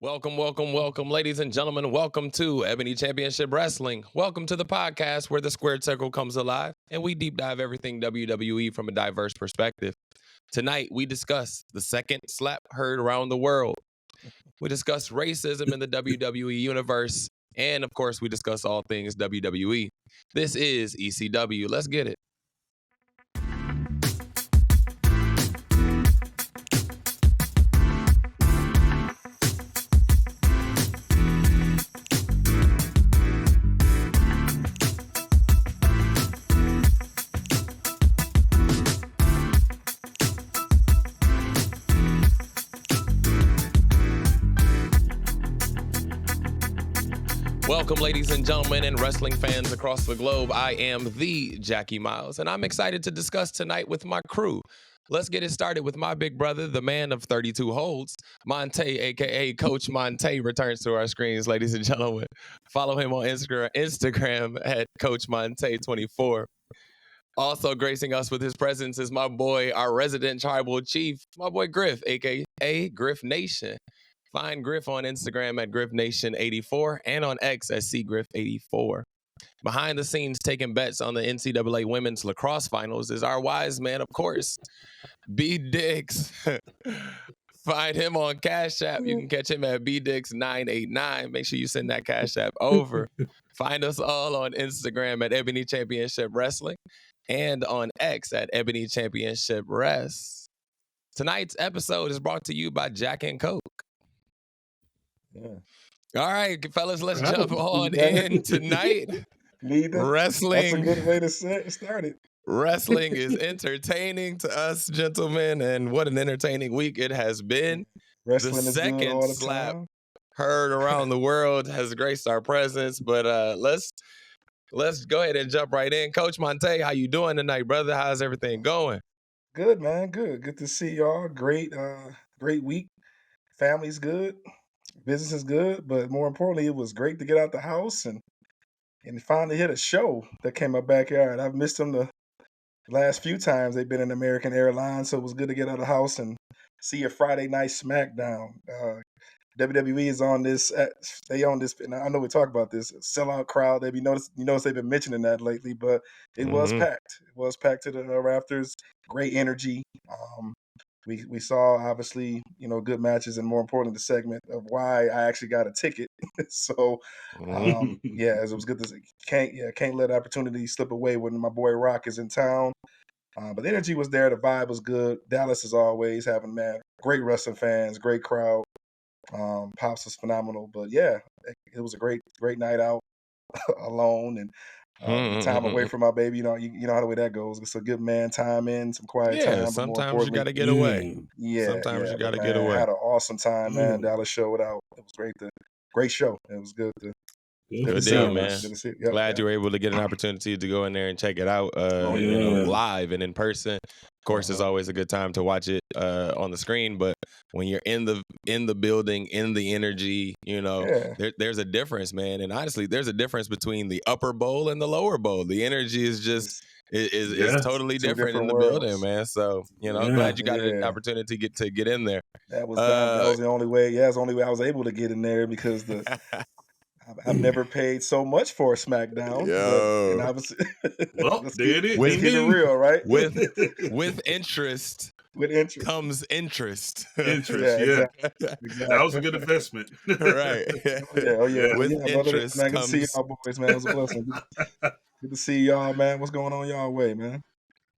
Welcome, welcome, welcome, ladies and gentlemen. Welcome to Ebony Championship Wrestling. Welcome to the podcast where the squared circle comes alive and we deep dive everything WWE from a diverse perspective. Tonight, we discuss the second slap heard around the world. We discuss racism in the WWE universe. And of course, we discuss all things WWE. This is ECW. Let's get it. Welcome, ladies and gentlemen, and wrestling fans across the globe. I am the Jackie Miles, and I'm excited to discuss tonight with my crew. Let's get it started with my big brother, the man of 32 holds, Montay, a.k.a. Coach Montay, returns to our screens, ladies and gentlemen. Follow him on Instagram at Coach Montay24. Also gracing us with his presence is my boy, our resident tribal chief, my boy Griff, a.k.a. Griff Nation. Find Griff on Instagram at GriffNation84 and on X at CGriff84. Behind the scenes, taking bets on the NCAA Women's Lacrosse Finals is our wise man, of course, BDixx. Find him on Cash App. You can catch him at BDixx989. Make sure you send that Cash App over. Find us all on Instagram at Ebony Championship Wrestling and on X at Ebony Championship Rest. Tonight's episode is brought to you by Jack and Coke. Yeah. All right, fellas, let's jump on in tonight. Wrestling. That's a good way to start it. Wrestling is entertaining to us, gentlemen, and what an entertaining week it has been. Wrestling the is second good all the slap time. heard around the world has graced our presence, but let's go ahead and jump right in. Coach Montay, how you doing tonight, brother? How's everything going? Good, man. Good to see y'all. Great week. Family's good. Business is good, but more importantly, it was great to get out the house and finally hit a show that came my backyard. I've missed them the last few times they've been in American Airlines, so it was good to get out of the house and see a Friday night SmackDown. WWE is on this. They on this, and I know we talk about this sellout crowd. You notice they've been mentioning that lately, but it was packed. It was packed to the rafters. Great energy. We saw obviously good matches, and more importantly, the segment of why I actually got a ticket. So yeah, it was good to see. Can't let opportunity slip away when my boy Rock is in town. But the energy was there. The vibe was good. Dallas is always having great wrestling fans, great crowd. Pops was phenomenal, but yeah, it was a great night out alone and time away from my baby. You know how the way that goes. It's a good man time in, some quiet time. But sometimes you got to get away. Yeah, sometimes you got to man, get away. I had an awesome time, man. Dallas showed out. It was great show. It was good to. Good deal, man. Glad you were able to get an opportunity to go in there and check it out live and in person. Of course, it's always a good time to watch it on the screen, but when you're in the building, in the energy, there's a difference, man. And honestly, there's a difference between the upper bowl and the lower bowl. The energy is just is totally different in the building, man. So glad you got an opportunity to get in there. That was the only way. Yeah, that's the only way I was able to get in there because I've never paid so much for a SmackDown. Yo. And obviously, let's keep it real, right? With interest. With interest comes interest. Exactly. That was a good investment. Right. With interest man, comes. Good to see y'all boys, man. It was a blessing. Good to see y'all, man. What's going on y'all way, man?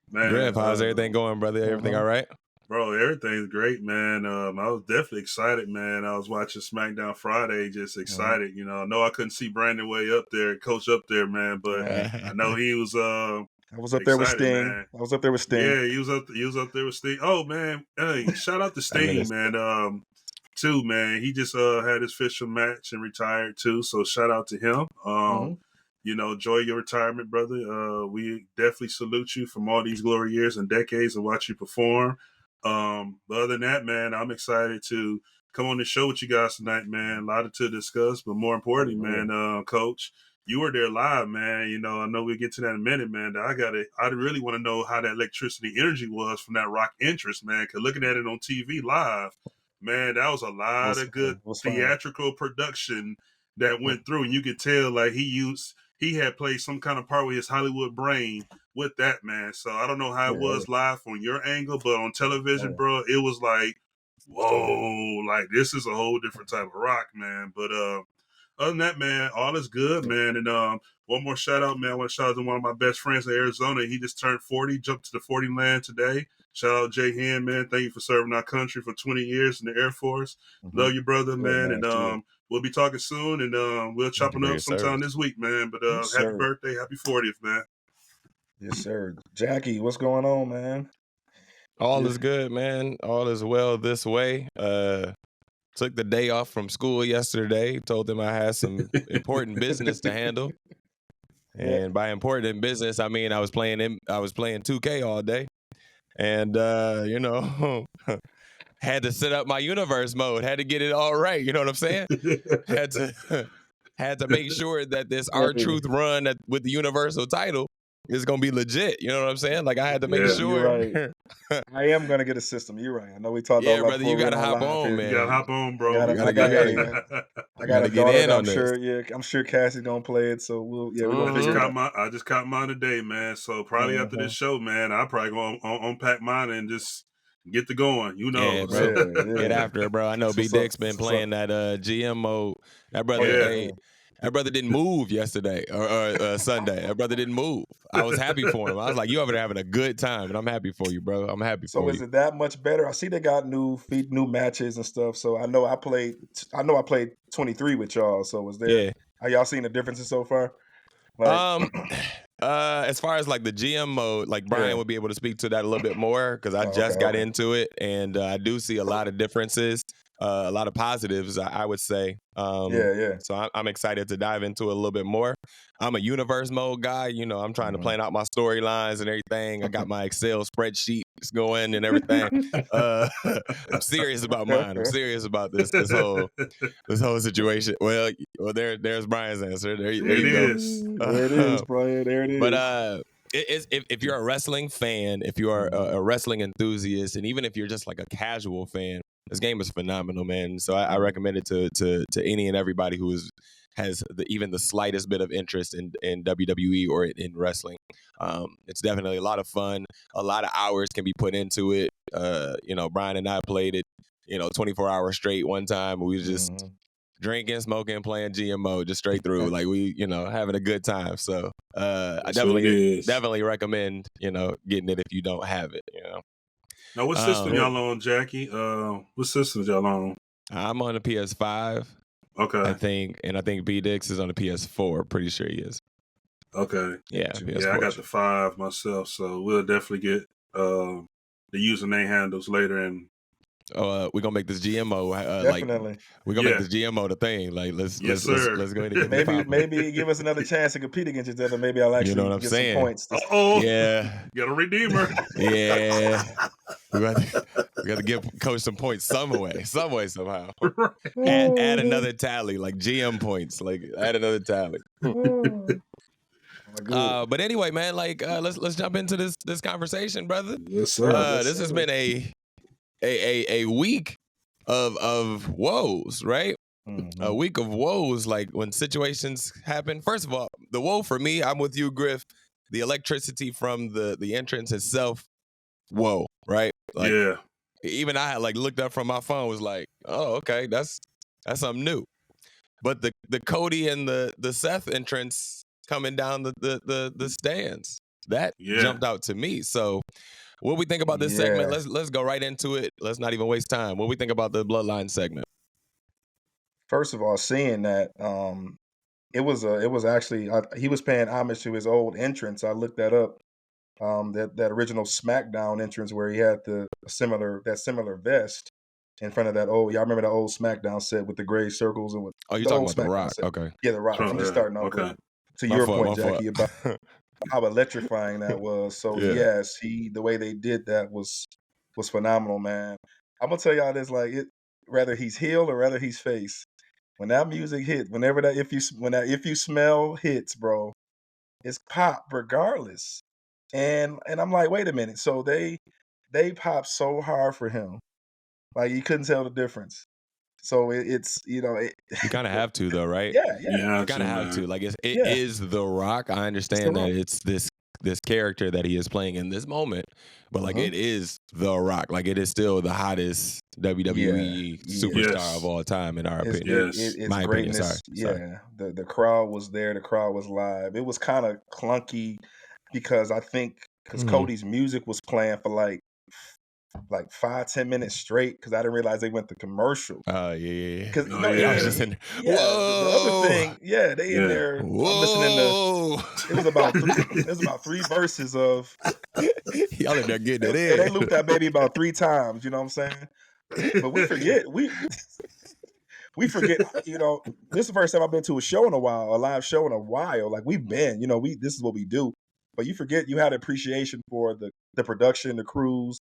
Griff, how's everything going, brother? Everything all right? Bro, everything's great, man. I was definitely excited, man. I was watching SmackDown Friday, just excited. I know I couldn't see Brandon way up there, coach up there, man, but I know he was. I was up there with Sting. Man. I was up there with Sting. Yeah, he was up there with Sting. Oh man, hey, shout out to Sting, man. Too, man. He just had his official match and retired too. So shout out to him. Enjoy your retirement, brother. We definitely salute you from all these glory years and decades and watch you perform. But other than that, man, I'm excited to come on the show with you guys tonight, man. A lot to discuss, but more importantly, man, Coach, you were there live, man. I know we'll get to that in a minute, man. I really want to know how that electricity energy was from that Rock entrance, man. Because looking at it on TV live, man, that was a lot of good was fire. theatrical production that went through, and you could tell like he had played some kind of part with his Hollywood brain with that, man. So I don't know how it was live on your angle, but on television, bro, it was like, whoa, like this is a whole different type of rock, man. But other than that, man, all is good, man. And one more shout out, man. I want to shout out to one of my best friends in Arizona. He just turned 40, jumped to the 40 land today. Shout out Jay Hen, man. Thank you for serving our country for 20 years in the Air Force. Love you, brother, man. And we'll be talking soon, and we'll chop it up sometime this week, man. But happy birthday, happy 40th, man. Yes, sir. Jackie, what's going on, man? All is good, man. All is well this way. Took the day off from school yesterday. Told them I had some important business to handle. And by important business, I mean I was playing 2K all day. And you know, had to set up my universe mode. Had to get it all right. You know what I'm saying? had to make sure that this R-Truth run with the universal title is gonna be legit. You know what I'm saying? Like I had to make sure. You're right. I am gonna get a system. You're right. I know we talked about brother. You gotta hop on, man. You gotta hop on, bro. I got a daughter. I'm sure Cassie's gonna play it. So we'll. I just caught mine today, man. So probably after this show, man, I'll probably go unpack mine and just get to going. You know, yeah, bro. Get after it, bro. I know BDixx been playing that GM mode. That brother. That brother didn't move yesterday or Sunday. That brother didn't move. I was happy for him. I was like, you over there having a good time, and I'm happy for you, bro. I'm happy for you. So is it that much better? I see they got new matches and stuff. So I know I played 23 with y'all. So was there? Yeah. Are y'all seeing the differences so far? As far as like the GM mode, like Brian would be able to speak to that a little bit more because I just got into it, and I do see a lot of differences. A lot of positives, I would say. So I'm excited to dive into it a little bit more. I'm a universe mode guy. You know, I'm trying to plan out my storylines and everything. I got my Excel spreadsheets going and everything. I'm serious about mine. I'm serious about this whole situation. Well, there's Brian's answer. There you go. There it is, Brian. There it is. But if you're a wrestling fan, if you are a wrestling enthusiast, and even if you're just like a casual fan, this game is phenomenal, man. So I recommend it to any and everybody who has even the slightest bit of interest in WWE or in wrestling. It's definitely a lot of fun. A lot of hours can be put into it. You know, Brian and I played it, 24 hours straight one time. We was just drinking, smoking, playing GMO just straight through. Like we, having a good time. So I definitely recommend, getting it if you don't have it, Now, what system y'all on, Jackie? What systems y'all on? I'm on the PS5. Okay. I think BDixx is on the PS4. Pretty sure he is. Okay. Yeah. I got the 5 myself, so we'll definitely get the username handles later. And we're gonna make this GMO definitely. We're gonna make this GMO the thing. Like let's go ahead and get maybe give us another chance to compete against each other. Maybe I'll actually get some points. Yeah. Got a redeemer. Yeah. We got to give Coach some points some way, somehow. Add another tally, like GM points. Like add another tally. But anyway, man, like let's jump into this conversation, brother. Yes, sir. This has been a week of woes, right? A week of woes, like when situations happen. First of all, the woe for me, I'm with you, Griff. The electricity from the entrance itself, whoa, right? Like, even I had looked up from my phone, was like, oh, okay, that's something new. But the Cody and the Seth entrance coming down the stands, that jumped out to me. So what we think about this segment? Let's go right into it. Let's not even waste time. What we think about the Bloodline segment? First of all, seeing that, it was actually he was paying homage to his old entrance. I looked that up. That original SmackDown entrance where he had that similar vest in front of that old. Y'all remember the old SmackDown set with the gray circles and with. Oh, you're talking about The Rock? Set. Okay. Yeah, The Rock. I'm just starting off with, to your point, Jackie, about how electrifying that was. So yes, the way they did that was phenomenal, man. I'm gonna tell y'all this, whether he's heel or whether he's face, when that music hit, whenever that if you smell hits, bro, it's pop regardless. And I'm like, wait a minute. So they popped so hard for him Like you couldn't tell the difference. So it's you kind of have to though, right? yeah, You have You kind of to, have man. to. Like it yeah. is The Rock. I It's The understand that Rock. it's this character that he is playing in this moment, but like it is The Rock. Like it is still the hottest WWE yeah. superstar of Yes. all time, in our It's opinion. it's My opinion. Sorry. greatness. Yeah, the crowd was there. The crowd was live. It was kind of clunky because I think because Mhm. Cody's music was playing for like 5-10 minutes straight because I didn't realize they went to commercial. Yeah. Because Oh And I was yeah. just in there. yeah, the other Whoa. thing, yeah, they in Yeah. there. I'm listening to. Whoa. It was about it was about 3 verses of, Y'all in there getting it and they in. looped that baby about 3 times. You know what I'm saying? But we forget we forget. This is the first time I've been to a live show in a while. Like we've been, this is what we do. But you forget you had appreciation for the production, the crews,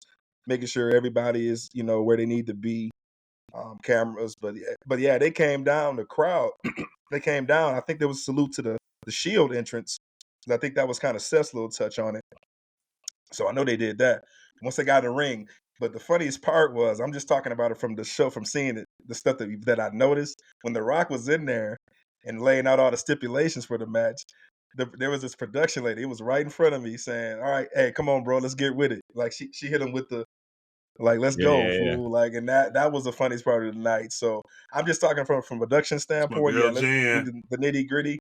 making sure everybody is where they need to be. Cameras, but yeah, they came down. The crowd, they came down. I think there was a salute to the Shield entrance. I think that was kind of Seth's little touch on it. So I know they did that once they got in the ring. But the funniest part was I'm just talking about it from the show, from seeing it, the stuff that I noticed when The Rock was in there and laying out all the stipulations for the match. There was this production lady. It was right in front of me saying, "All right, hey, come on, bro, let's get with it." Like she hit him with the like, "Let's go, Yeah. fool!" Like, and that was the funniest part of the night. So I'm just talking from production It's my standpoint. Yeah, girl let's do Jan. the nitty gritty.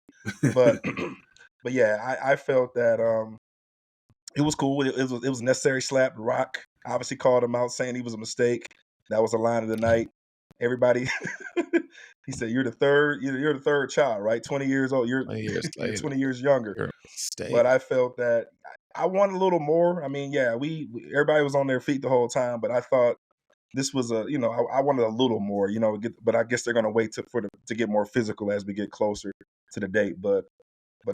But but yeah, I felt that it was cool. It was a necessary slap. The Rock obviously called him out, saying he was a mistake. That was the line of the night. Everybody, he said, "You're the third. You're the third child, right? 20 years old. You're 20 years you're later. 20 years younger." You're a mistake. But I felt that I wanted a little more. I mean, yeah, everybody was on their feet the whole time, but I thought this was I wanted a little more. But I guess they're gonna wait to get more physical as we get closer to the date. But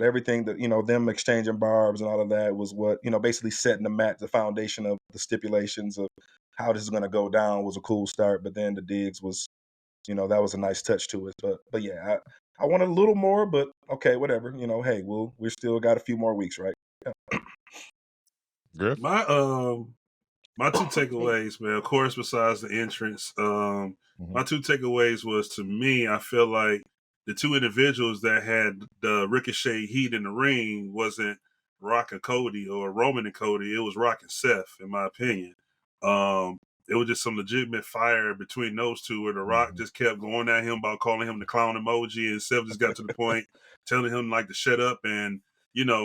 everything that them exchanging barbs and all of that was what basically setting the foundation of the stipulations of how this is going to go down was a cool start. But then the digs was that was a nice touch to it. But yeah, I wanted a little more, but okay, whatever. Hey, we're still got a few more weeks, right? Griff? My two takeaways, man, of course, besides the entrance, my two takeaways was, to me, I feel like the two individuals that had the ricochet heat in the ring wasn't Rock and Cody or Roman and Cody. It was Rock and Seth, in my opinion. It was just some legitimate fire between those two where The Rock just kept going at him about calling him the clown emoji, and Seth just got to the point telling him like to shut up and,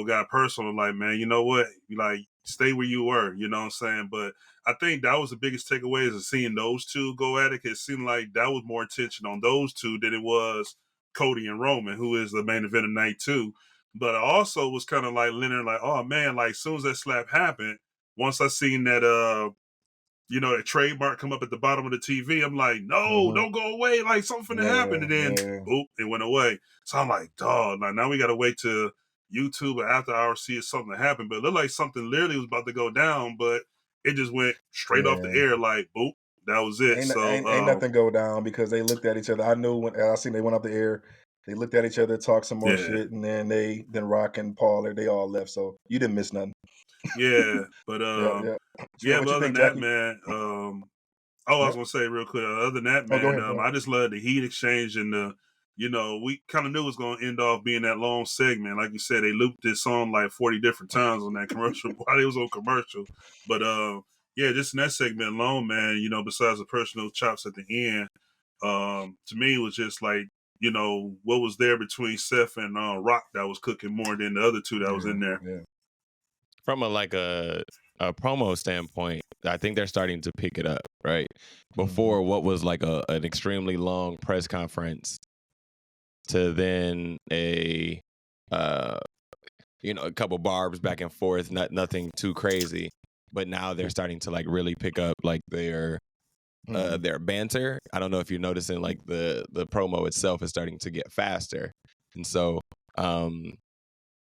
got personal, like, man, you know what? Like, stay where you were, you know what I'm saying? But I think that was the biggest takeaway, is seeing those two go at it. It seemed like that was more attention on those two than it was Cody and Roman, who is the main event of night 2. But I also was kind of like Leonard, like, oh man, like as soon as that slap happened, once I seen that a trademark come up at the bottom of the TV, I'm like, no, don't go away, like something finna happen. And then boop, it went away. So I'm like, dog, like now we gotta wait to YouTube or after hours see if something happened. But it looked like something literally was about to go down, but it just went straight off the Yeah. air, like boop, that was it. Ain't nothing go down because they looked at each other. I knew when I seen they went up the air, they looked at each other, talked some more Yeah. shit, and then Rock and Paul, they all left. So you didn't miss nothing. Yeah, but Yeah. yeah, What but you other than think, that, Jackie? man, I was gonna say real quick. Other than that, Oh, go man, ahead. I just love the heat exchange and we kind of knew it was gonna end off being that long segment. Like you said, they looped this song like 40 different times on that commercial while it was on commercial. But yeah, just in that segment alone, man, besides the personal chops at the end, to me it was just like, what was there between Seth and Rock that was cooking more than the other two that was in there. Yeah. From a promo standpoint, I think they're starting to pick it up, right? Before, what was like an extremely long press conference to then a couple barbs back and forth, nothing too crazy. But now they're starting to like really pick up like their banter. I don't know if you're noticing, like the promo itself is starting to get faster, and so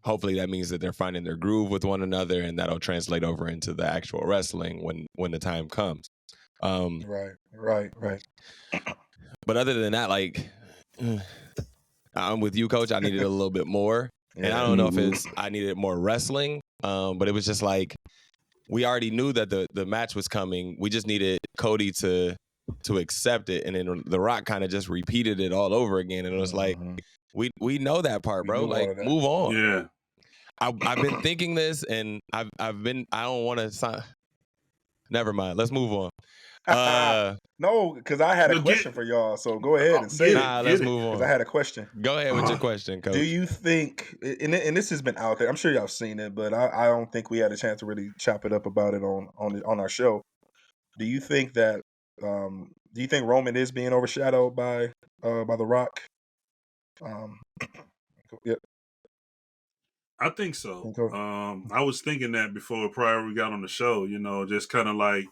hopefully that means that they're finding their groove with one another, and that'll translate over into the actual wrestling when the time comes. Right. But other than that, like, I'm with you, Coach. I needed a little bit more, and I don't know if it's I needed more wrestling, but it was just like we already knew that the match was coming. We just needed Cody to to accept it, and then The Rock kind of just repeated it all over again, and it was like, we know that part, bro. Like, move on. Yeah. I've been thinking this, and I don't want to. Never mind. Let's move on. No, because I had a question for y'all. So go ahead and say it. Let's move on. Because I had a question. Go ahead with your question, Coach. Do you think, and this has been out there, I'm sure y'all have seen it, but I don't think we had a chance to really chop it up about it on our show. Do you think that Roman is being overshadowed by The Rock? Yep. I think so. I was thinking that prior we got on the show, just kind of like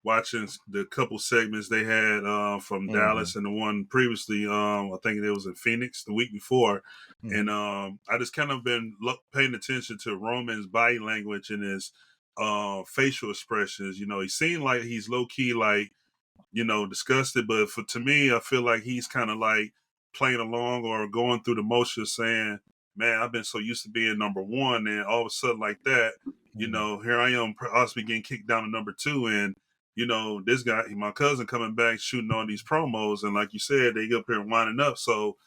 watching the couple segments they had from Dallas and the one previously, I think it was in Phoenix the week before. And I just kind of been paying attention to Roman's body language and his facial expressions. He seemed like he's low-key, like, disgusted. But to me, I feel like he's kind of like playing along or going through the motions saying, man, I've been so used to being number one, and all of a sudden like that, here I am possibly getting kicked down to number two, and this guy, my cousin, coming back shooting on these promos, and like you said, they get up here and winding up, so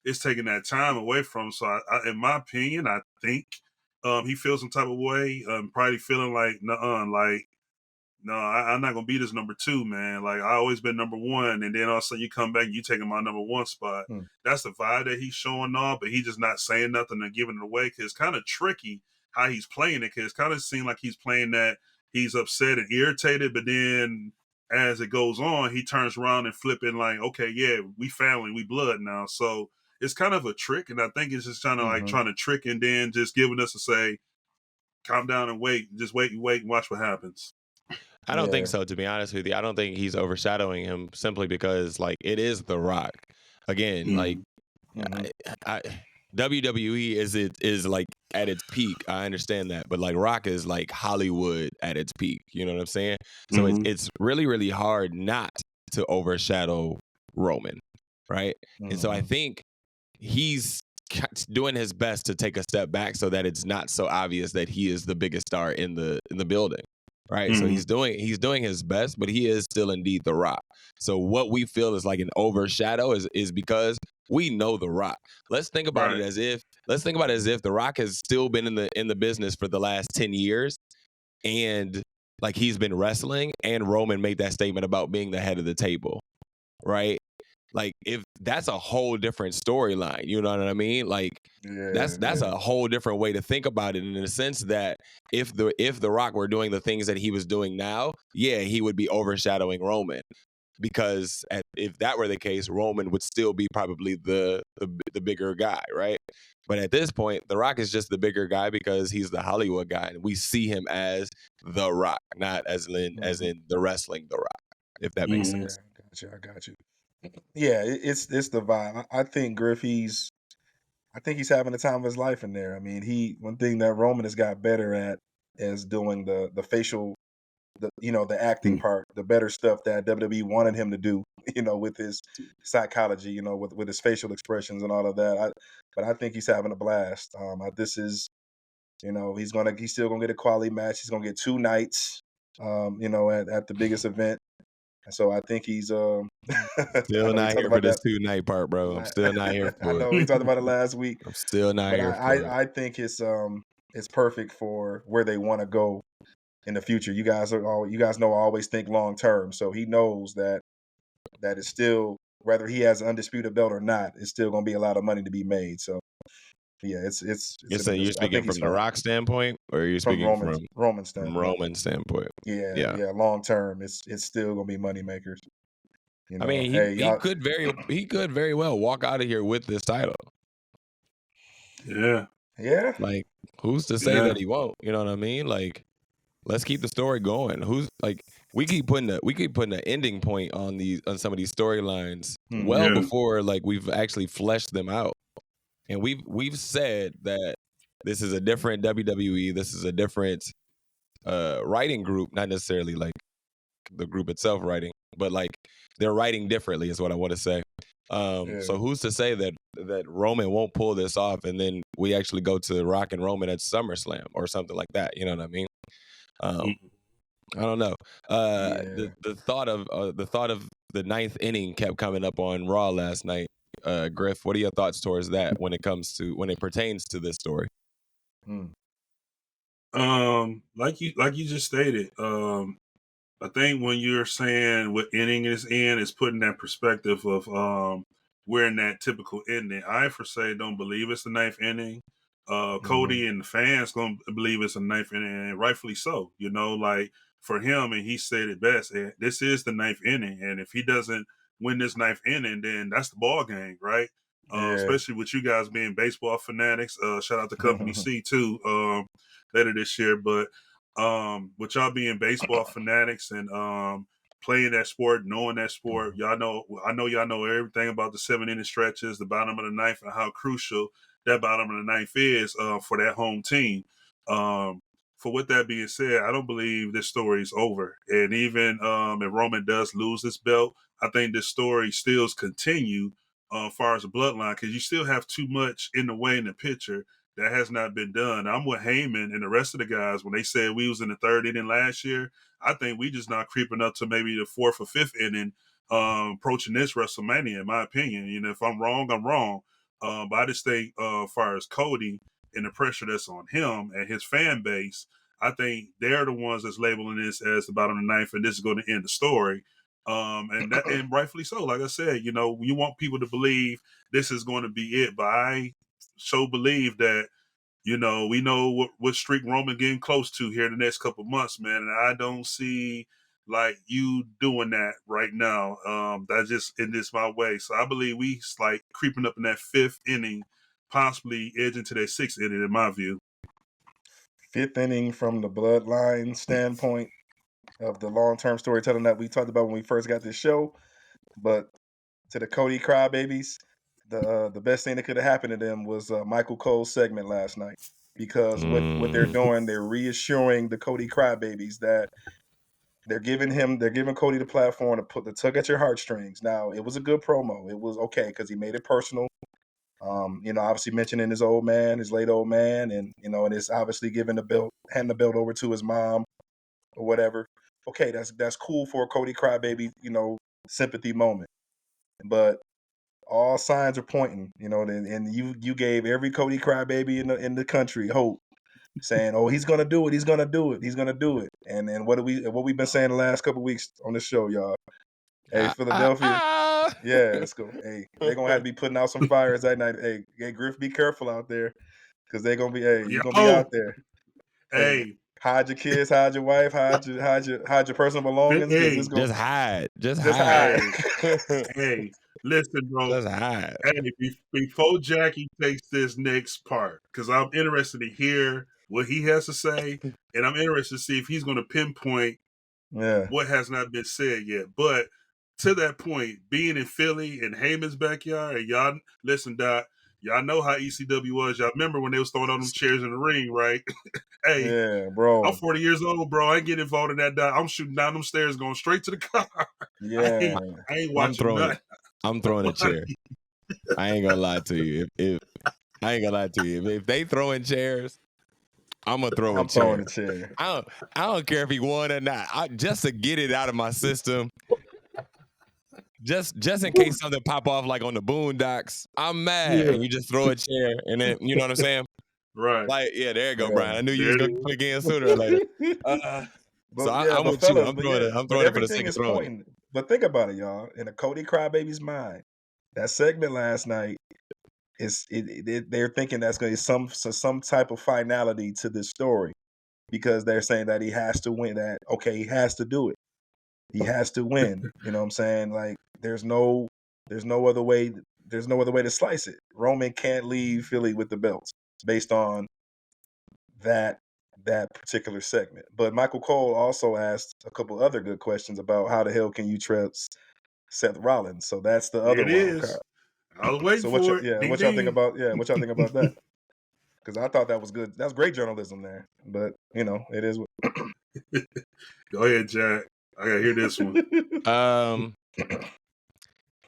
it's taking that time away from him. So I in my opinion, I think he feels some type of way, probably feeling like, no, I'm not gonna be this number two, man. Like, I always been number one, and then all of a sudden you come back, and you taking my number one spot. That's the vibe that he's showing off, but he's just not saying nothing and giving it away, because it's kind of tricky how he's playing it, because it kind of seems like he's playing that he's upset and irritated, but then as it goes on, he turns around and flipping like, okay, yeah, we family, we blood now. So it's kind of a trick, and I think it's just kind of like trying to trick and then just giving us to say, calm down and wait, just wait and watch what happens. I don't think so, to be honest with you. I don't think he's overshadowing him simply because, like, it is The Rock. Again, like, WWE is like at its peak. I understand that, but like Rock is like Hollywood at its peak. You know what I'm saying? So it's really, really hard not to overshadow Roman, right? And so I think he's doing his best to take a step back so that it's not so obvious that he is the biggest star in the building. Right. So he's doing his best, but he is still indeed The Rock. So what we feel is like an overshadow is because we know The Rock. Let's think about it as if The Rock has still been in the business for the last 10 years, and like he's been wrestling, and Roman made that statement about being the head of the table. Right? Like, if that's a whole different storyline, you know what I mean? Like, that's a whole different way to think about it, in the sense that if the Rock were doing the things that he was doing now, yeah, he would be overshadowing Roman, because if that were the case, Roman would still be probably the bigger guy, right? But at this point, The Rock is just the bigger guy because he's the Hollywood guy, and we see him as The Rock, not as in the wrestling The Rock, if that makes sense. I got you. Yeah, it's the vibe. I think Griff, he's having the time of his life in there. I mean, one thing that Roman has got better at is doing the facial, the acting part, the better stuff that WWE wanted him to do, with his psychology, with his facial expressions and all of that. But I think he's having a blast. This is, he's still gonna get a quality match. He's gonna get 2 nights, at the biggest event. And so I think he's still not here for this 2-night part, bro. I'm still not here for it. I know we talked about it last week. I'm still not here for it. I think it's perfect for where they want to go in the future. You guys know I always think long term. So he knows that it's still, whether he has an undisputed belt or not, it's still going to be a lot of money to be made. So yeah, you're speaking from The Rock standpoint, or you're speaking from Roman standpoint? From Roman standpoint. Yeah. Long term, it's still gonna be money makers. I mean, he could very well walk out of here with this title. Yeah. Like, who's to say that he won't? You know what I mean? Like, let's keep the story going. We keep putting an ending point on some of these storylines before like we've actually fleshed them out. And we've said that this is a different WWE. This is a different writing group, not necessarily like the group itself writing, but like they're writing differently is what I want to say. So who's to say that Roman won't pull this off, and then we actually go to Rock and Roman at SummerSlam or something like that? You know what I mean? I don't know. The thought of the ninth inning kept coming up on Raw last night. Griff, what are your thoughts towards that when it pertains to this story? Like you just stated, I think when you're saying what inning is in, is putting that perspective of we're in that typical ending. I for say don't believe it's the ninth inning. Cody and the fans gonna believe it's a ninth inning, and rightfully so. You know, like for him, and he said it best. This is the ninth inning, and if he doesn't win this ninth inning, then that's the ball game, right? Especially with you guys being baseball fanatics. Shout out to Company C too. Later this year, but with y'all being baseball fanatics and playing that sport, knowing that sport, I know y'all know everything about the 7 inning stretches, the bottom of the ninth, and how crucial that bottom of the ninth is for that home team. For with that being said, I don't believe this story is over. And even if Roman does lose this belt, I think this story still continue as far as the bloodline, because you still have too much in the way in the picture that has not been done. I'm with Heyman and the rest of the guys when they said we was in the 3rd inning last year. I think we just not creeping up to maybe the 4th or 5th inning, approaching this WrestleMania, in my opinion. You know, if I'm wrong, I'm wrong. But I just think, as far as Cody and the pressure that's on him and his fan base, I think they're the ones that's labeling this as the bottom of the ninth, and this is going to end the story. And rightfully so. Like I said, you know, you want people to believe this is going to be it, but I so believe that, you know, we know what streak Roman getting close to here in the next couple months, man. And I don't see like you doing that right now. That's just in this my way. So I believe we like creeping up in that 5th inning, possibly edging to that 6th inning, in my view. 5th inning from the bloodline standpoint of the long-term storytelling that we talked about when we first got this show. But to the Cody crybabies, the best thing that could have happened to them was Michael Cole's segment last night, because what they're doing, they're reassuring the Cody crybabies that they're giving Cody the platform to tug at your heartstrings. Now, it was a good promo. It was okay because he made it personal. You know, obviously mentioning his late old man, and you know, and it's obviously handing the belt over to his mom or whatever. Okay, that's cool for a Cody crybaby, you know, sympathy moment. But all signs are pointing, you know, and you gave every Cody crybaby in the country hope, saying, "Oh, he's gonna do it, he's gonna do it, he's gonna do it." And what we've been saying the last couple of weeks on this show, y'all. Hey, Philadelphia, yeah, let's go. Hey, they're gonna have to be putting out some fires that night. Hey, Griff, be careful out there, because they're gonna be. Hey, you're gonna be out there. Hey, hide your kids, hide your wife, hide your personal belongings. Hey, just hide. Hey, listen, bro. Just hide. Hey, before Jackie takes this next part, because I'm interested to hear what he has to say, and I'm interested to see if he's going to pinpoint what has not been said yet. But to that point, being in Philly in Heyman's backyard, and y'all listen, Doc, y'all know how ECW was. Y'all remember when they was throwing all them chairs in the ring, right? Hey, yeah, bro. I'm 40 years old, bro. I ain't getting involved in that. Doc. I'm shooting down them stairs, going straight to the car. Yeah, I ain't watching nothing. I'm throwing a chair. I ain't gonna lie to you. If they throwing chairs, I'm gonna throw a chair. Throwing a chair. I don't care if he won or not. Just to get it out of my system. Just in case something pop off like on the Boondocks, I'm mad. Yeah. And you just throw a chair, and then you know what I'm saying? Right. Like, yeah, there you go, Brian. I knew you was gonna click in sooner or later. I'm with you. I'm throwing it for the sake of throwing it. But think about it, y'all. In a Cody crybaby's mind, that segment last night they're thinking that's going to be some type of finality to this story, because they're saying that he has to win. That he has to do it. He has to win. You know what I'm saying? Like there's no other way. There's no other way to slice it. Roman can't leave Philly with the belts based on that particular segment. But Michael Cole also asked a couple other good questions about how the hell can you trust Seth Rollins. So that's the other wild card. I was waiting for it. Yeah, what y'all think about that? Because I thought that was good. That's great journalism there. But you know, it is. Go ahead, Jack. I gotta hear this one.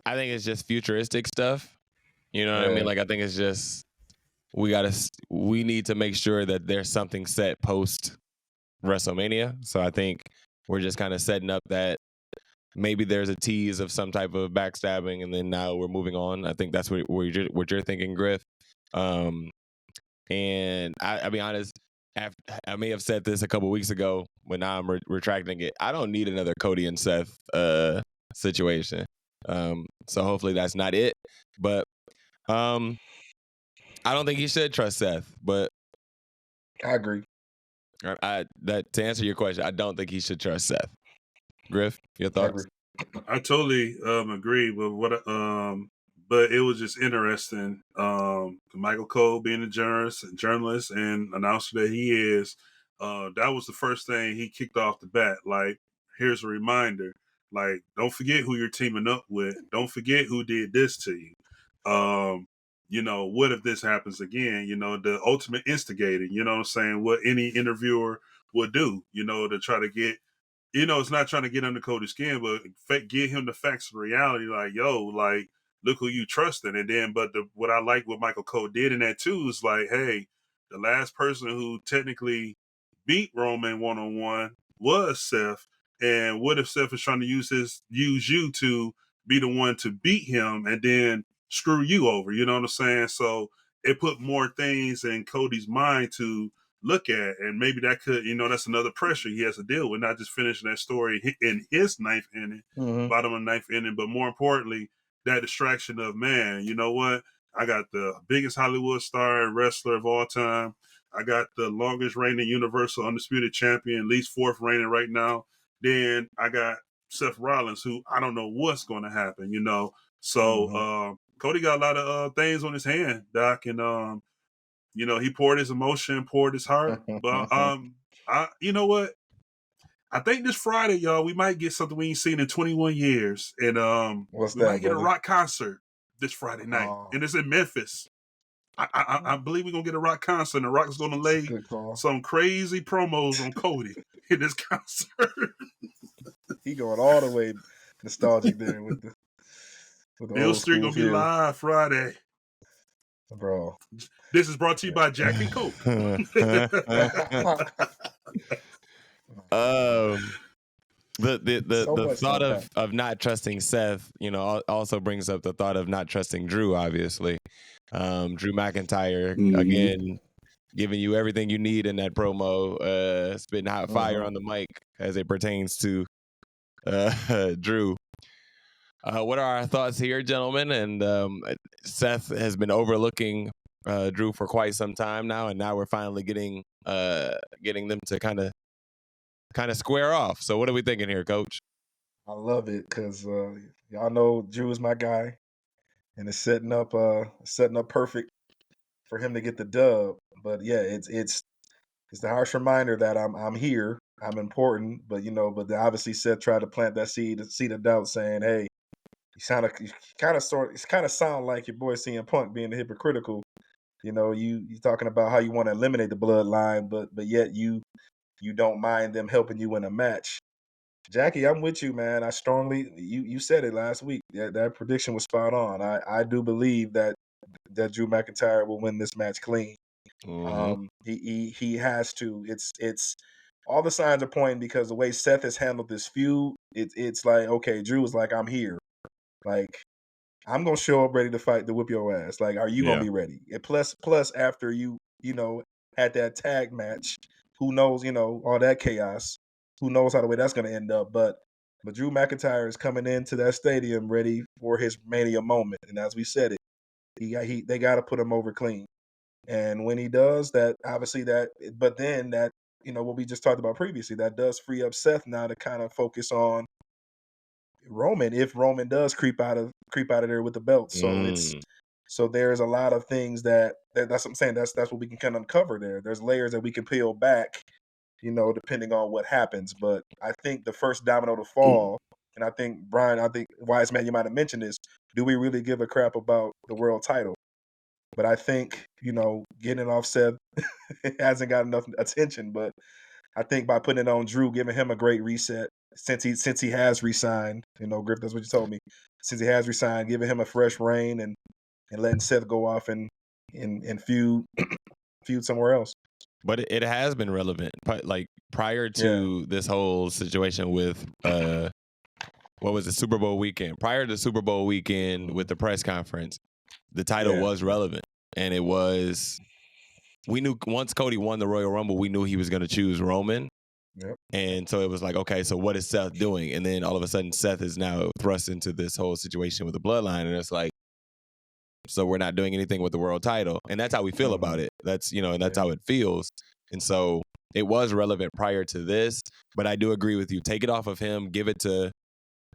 I think it's just futuristic stuff. You know what I mean? Like I think it's just we need to make sure that there's something set post WrestleMania. So I think we're just kind of setting up that maybe there's a tease of some type of backstabbing, and then now we're moving on. I think that's what you're thinking, Griff. And I'll be honest, I may have said this a couple weeks ago, but now I'm retracting it. I don't need another Cody and Seth situation. So hopefully that's not it. But I don't think he should trust Seth. But I agree. To answer your question, I don't think he should trust Seth. Griff, your thoughts? I totally agree with what but it was just interesting. Michael Cole being a journalist and announcer that he is, that was the first thing he kicked off the bat. Like, here's a reminder. Like, don't forget who you're teaming up with. Don't forget who did this to you. What if this happens again? The ultimate instigating, you know what I'm saying? What any interviewer would do, to try to get, it's not trying to get under Cody's skin, but get him the facts of reality. Like, yo, like, look who you trusting. And then, but what I like what Michael Cole did in that too is like, hey, the last person who technically beat Roman one-on-one was Seth. And what if Seth is trying to use you to be the one to beat him and then screw you over? You know what I'm saying? So it put more things in Cody's mind to look at, and maybe that could, that's another pressure he has to deal with, not just finishing that story in his ninth inning, bottom of the ninth inning, but more importantly, that distraction of, man, you know what? I got the biggest Hollywood star and wrestler of all time. I got the longest reigning Universal Undisputed Champion, at least fourth reigning right now. Then I got Seth Rollins, who I don't know what's going to happen, So Cody got a lot of things on his hand, Doc, and he poured his emotion, poured his heart. But you know what? I think this Friday, y'all, we might get something we ain't seen in 21 years. And we might get a rock concert this Friday night. And it's in Memphis. I believe we're gonna get a rock concert, and the Rock's gonna lay some crazy promos on Cody in this concert. He going all the way nostalgic there with the Bill Street gonna be live Friday. Bro. This is brought to you by Jack and Coke. The thought of not trusting Seth, also brings up the thought of not trusting Drew, obviously. Drew McIntyre, again, giving you everything you need in that promo, spitting hot fire on the mic as it pertains to Drew. What are our thoughts here, gentlemen? And Seth has been overlooking Drew for quite some time now, and now we're finally getting them to kind of square off. So what are we thinking here, Coach? I love it because y'all know Drew is my guy, and it's setting up perfect for him to get the dub. But yeah, it's the harsh reminder that I'm here, I'm important. But but obviously Seth tried to plant that seed of doubt, saying, hey, you kind of sound like your boy CM Punk being hypocritical. You talking about how you want to eliminate the bloodline, but yet you don't mind them helping you in a match. Jackie, I'm with you, man. I strongly, you said it last week. That prediction was spot on. I do believe that Drew McIntyre will win this match clean. He has to. It's all the signs are pointing, because the way Seth has handled this feud, it's like, okay, Drew is like, I'm here. Like, I'm gonna show up ready to fight, to whip your ass. Like, are you gonna be ready? And plus after you had that tag match, who knows, all that chaos. Who knows how the way that's gonna end up? But Drew McIntyre is coming into that stadium ready for his Mania moment. And as we said it, they gotta put him over clean. And when he does that, obviously but then that, what we just talked about previously, that does free up Seth now to kind of focus on Roman, if Roman does creep out of there with the belt. So there's a lot of things that's what I'm saying. That's what we can kind of uncover there. There's layers that we can peel back, depending on what happens. But I think the first domino to fall, and I think Brian, Wise Man, you might have mentioned this, do we really give a crap about the world title? But I think, getting off Seth hasn't got enough attention. But I think by putting it on Drew, giving him a great reset, since he has resigned, Griff, that's what you told me. Since he has resigned, giving him a fresh reign and letting Seth go off and feud somewhere else. But it has been relevant, like prior to this whole situation with what was it, Super Bowl weekend. Prior to Super Bowl weekend with the press conference, the title was relevant. And it was, we knew once Cody won the Royal Rumble, we knew he was going to choose Roman. Yep. And so it was like, okay, so what is Seth doing? And then all of a sudden, Seth is now thrust into this whole situation with the Bloodline. And it's like, so we're not doing anything with the world title. And that's how we feel about it. That's, and that's how it feels. And so it was relevant prior to this, but I do agree with you. Take it off of him, give it to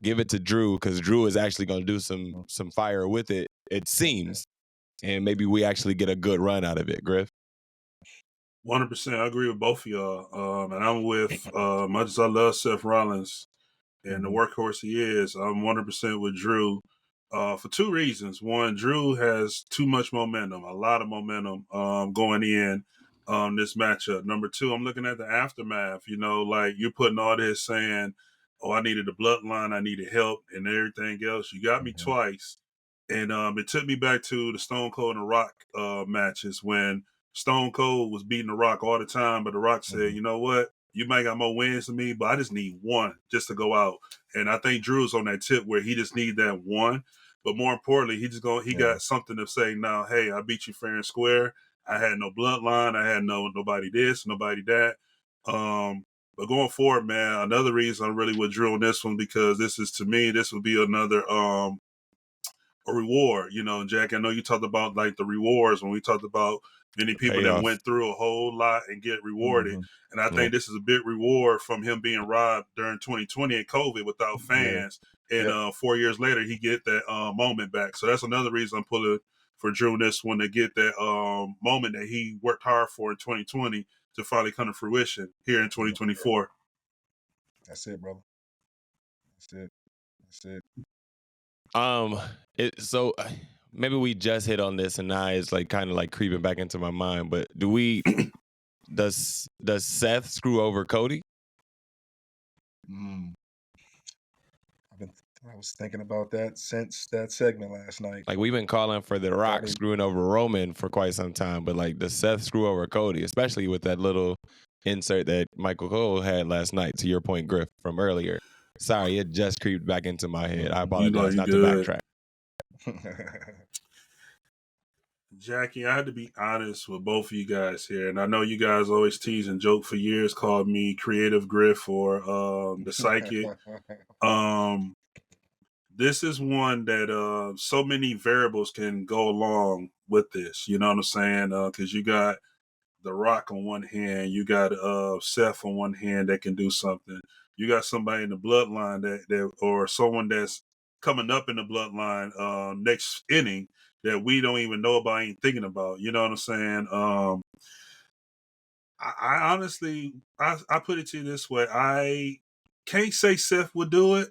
Drew, because Drew is actually going to do some fire with it, it seems. And maybe we actually get a good run out of it, Griff. 100%. I agree with both of y'all. And I'm with, much as I love Seth Rollins and the workhorse he is, I'm 100% with Drew for two reasons. One, Drew has too much momentum, a lot of momentum going in this matchup. Number two, I'm looking at the aftermath. Like you're putting all this saying, oh, I needed the bloodline, I needed help and everything else. You got me twice. And it took me back to the Stone Cold and the Rock matches when Stone Cold was beating The Rock all the time, but The Rock said, you know what? You might got more wins than me, but I just need one just to go out. And I think Drew's on that tip where he just need that one. But more importantly, he got something to say now, hey, I beat you fair and square. I had no bloodline. I had nobody this, nobody that. But going forward, man, another reason I'm really with Drew on this one, because this would be another a reward, Jack. I know you talked about like the rewards when we talked about many people that went through a whole lot and get rewarded. And I think this is a big reward from him being robbed during 2020 and COVID without fans. And 4 years later, he get that moment back. So that's another reason I'm pulling for Drew in this one, to get that moment that he worked hard for in 2020 to finally come to fruition here in 2024. That's it, brother. That's it. So maybe we just hit on this, and now it's like kind of like creeping back into my mind. But does Seth screw over Cody? I was thinking about that since that segment last night. Like, we've been calling for The Rock screwing over Roman for quite some time, but like, does Seth screw over Cody, especially with that little insert that Michael Cole had last night, to your point, Griff, from earlier? Sorry, it just creeped back into my head. I apologize, not to backtrack. Jackie, I had to be honest with both of you guys here, and I know you guys always tease and joke for years, called me Creative Griff or the Psychic. This is one that so many variables can go along with this. You know what I'm saying? Because you got The Rock on one hand, you got Seth on one hand that can do something. You got somebody in the bloodline that or someone that's coming up in the bloodline next inning that we don't even know about, ain't thinking about. You know what I'm saying? I honestly, I put it to you this way. I can't say Seth would do it,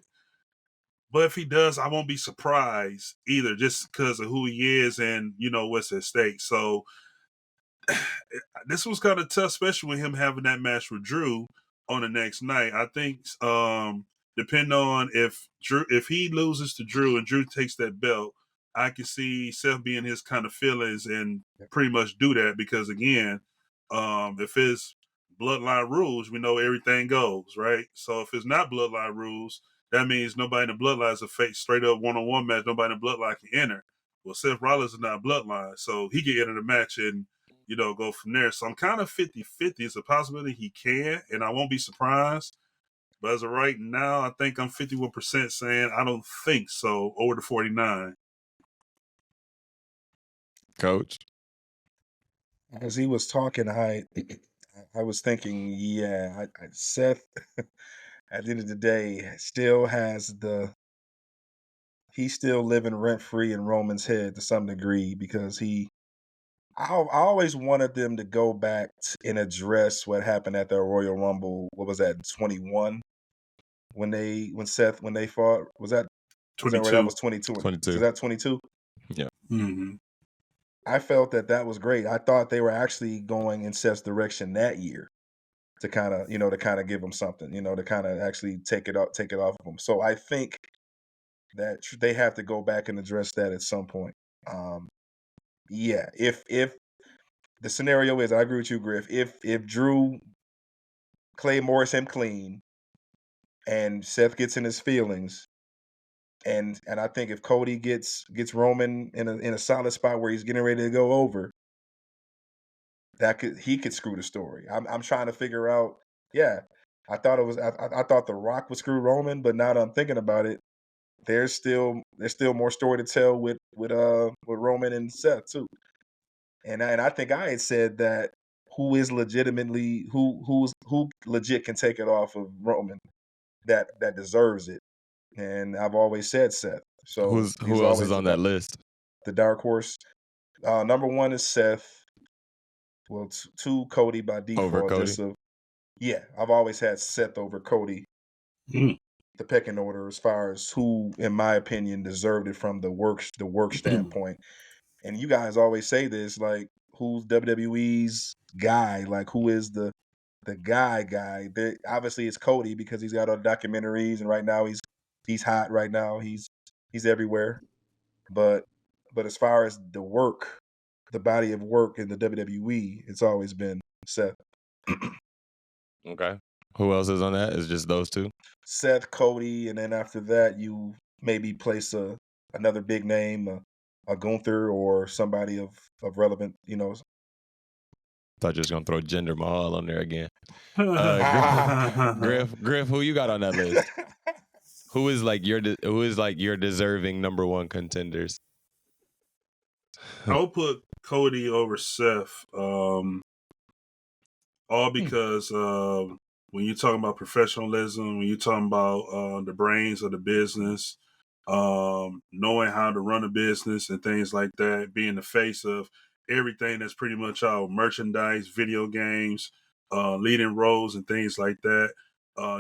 but if he does, I won't be surprised either, just because of who he is and, what's at stake. So this was kind of tough, especially with him having that match with Drew on the next night. I think depending on if he loses to Drew and Drew takes that belt, I can see Seth being his kind of feelings and pretty much do that, because again, if it's bloodline rules, we know everything goes, right? So if it's not bloodline rules, that means nobody in the bloodline is a fake straight up one-on-one match. Nobody in the bloodline can enter. Well, Seth Rollins is not bloodline, so he can enter the match and go from there. So I'm kind of 50-50. It's a possibility he can, and I won't be surprised. But as of right now, I think I'm 51% saying I don't think so, over the 49. Coach? As he was talking, I was thinking, Seth, at the end of the day, he's still living rent-free in Roman's head to some degree, because I always wanted them to go back and address what happened at the Royal Rumble. What was that, 21? When they fought, was that 22? That was 22. 22. Is that 22? Yeah. Mm-hmm. I felt that was great. I thought they were actually going in Seth's direction that year to kind of give him something, to kind of actually take it off of him. So I think that they have to go back and address that at some point. If the scenario is, I agree with you, Griff. If Drew Clay Morris him clean and Seth gets in his feelings, And I think if Cody gets Roman in a solid spot where he's getting ready to go over, he could screw the story. I'm trying to figure out. Yeah, I thought I thought The Rock would screw Roman, but now that I'm thinking about it, there's still more story to tell with Roman and Seth too. And I think I had said that who legit can take it off of Roman that deserves it. And I've always said Seth. So who else is on that list? The dark horse. Number 1 is Seth. Well, 2 Cody by default. Over Cody? Yeah, I've always had Seth over Cody. The pecking order as far as who, in my opinion, deserved it from the work standpoint. And you guys always say this, like, who's WWE's guy? Like, who is the guy? Obviously, it's Cody because he's got all the documentaries, and right now he's hot. Right now, he's everywhere. But as far as the work, the body of work in the WWE, it's always been Seth. Okay. Who else is on that? It's just those two? Seth, Cody, and then after that, you maybe place another big name, a Gunther or somebody of relevant, Thought you was gonna throw Jinder Mahal on there again. Griff, who you got on that list? Who is like your deserving number 1 contenders? I'll put Cody over Seth, all because when you're talking about professionalism, when you're talking about the brains of the business, knowing how to run a business and things like that, being the face of everything that's pretty much out merchandise, video games, leading roles and things like that.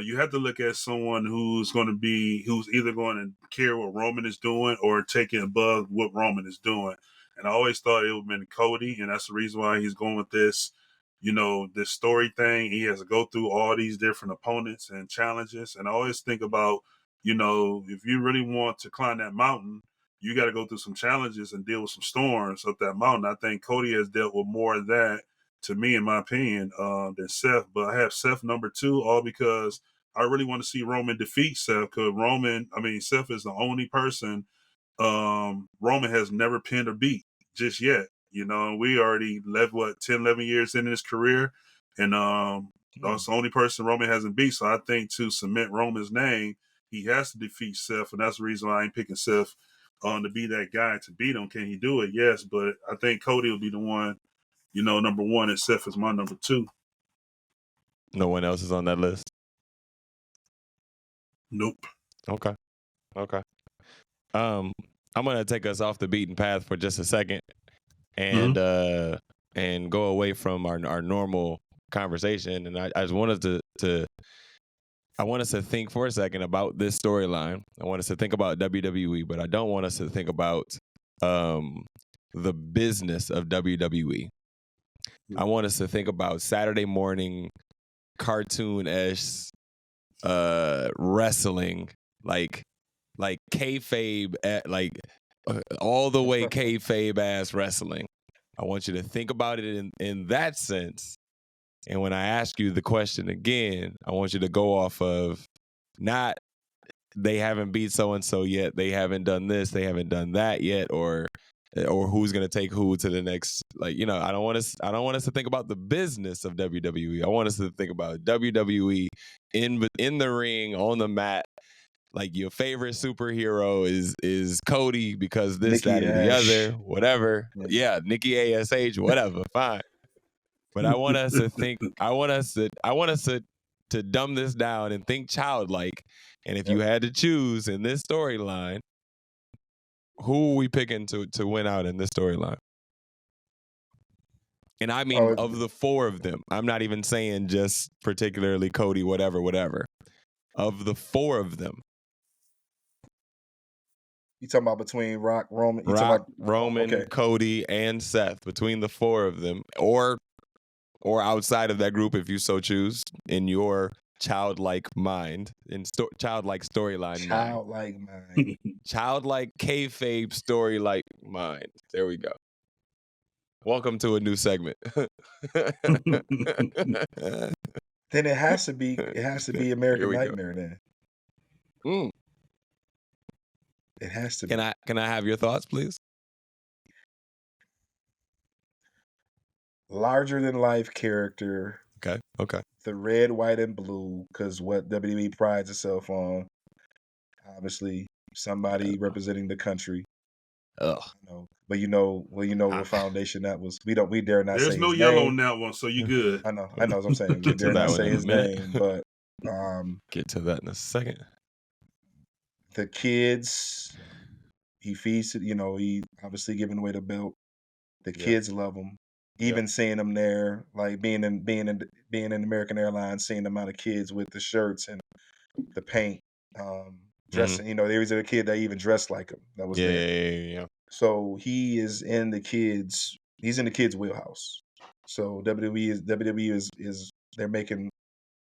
You have to look at someone who's either going to care what Roman is doing or take it above what Roman is doing. And I always thought it would have been Cody, and that's the reason why he's going with this, this story thing. He has to go through all these different opponents and challenges. And I always think about, if you really want to climb that mountain, you got to go through some challenges and deal with some storms up that mountain. I think Cody has dealt with more of that, to me, in my opinion, than Seth. But I have Seth number 2, all because I really want to see Roman defeat Seth, because Seth is the only person Roman has never pinned or beat just yet. We already left 10, 11 years into his career, and that's the only person Roman hasn't beat. So I think to cement Roman's name, he has to defeat Seth, and that's the reason why I ain't picking Seth to be that guy to beat him. Can he do it? Yes, but I think Cody will be the one, number 1, and Seth is my number 2. No one else is on that list? Nope. Okay. I'm gonna take us off the beaten path for just a second and and go away from our normal conversation. And I just want us I want us to think for a second about this storyline. I want us to think about WWE, but I don't want us to think about the business of WWE. I want us to think about Saturday morning cartoon-esque wrestling, like kayfabe, all the way kayfabe ass wrestling. I want you to think about it in that sense. And when I ask you the question again, I want you to go off of not they haven't beat so and so yet, they haven't done this, they haven't done that yet, or who's gonna take who to the next. I don't want us to think about the business of WWE. I want us to think about WWE in the ring, on the mat. Like, your favorite superhero is Cody because this, Nikki that, or the Ash. other, whatever. Yeah, Nikki ASH, whatever, fine. But I want us to think. I want us to dumb this down and think childlike. And if you had to choose in this storyline, who are we picking to win out in this storyline? And I mean, of the 4 of them, I'm not even saying just particularly Cody, whatever. Of the 4 of them. You talking about between Rock, Roman? Roman, Cody, and Seth. Between the 4 of them, or outside of that group, if you so choose, in your childlike mind, in childlike storyline mind. Childlike kayfabe story-like mind. There we go. Welcome to a new segment. Then it has to be American Nightmare then. It has to be. Can I have your thoughts, please? Larger than life character. Okay. The red, white, and blue, because what WWE prides itself on. Obviously, somebody representing the country. Ugh. But what foundation that was. We dare not There's say no his yellow name. on that one, so you good. I know what I'm saying. We Get to dare that not one say in a his minute. name, but Get to that in a second. the kids, he feeds it. He obviously giving away the belt. The kids love him. Even seeing them there, like being in American Airlines, seeing the amount of kids with the shirts and the paint, dressing. There was a kid that even dressed like him that was there. Yeah. So he is in the kids. He's in the kids' wheelhouse. So WWE is they're making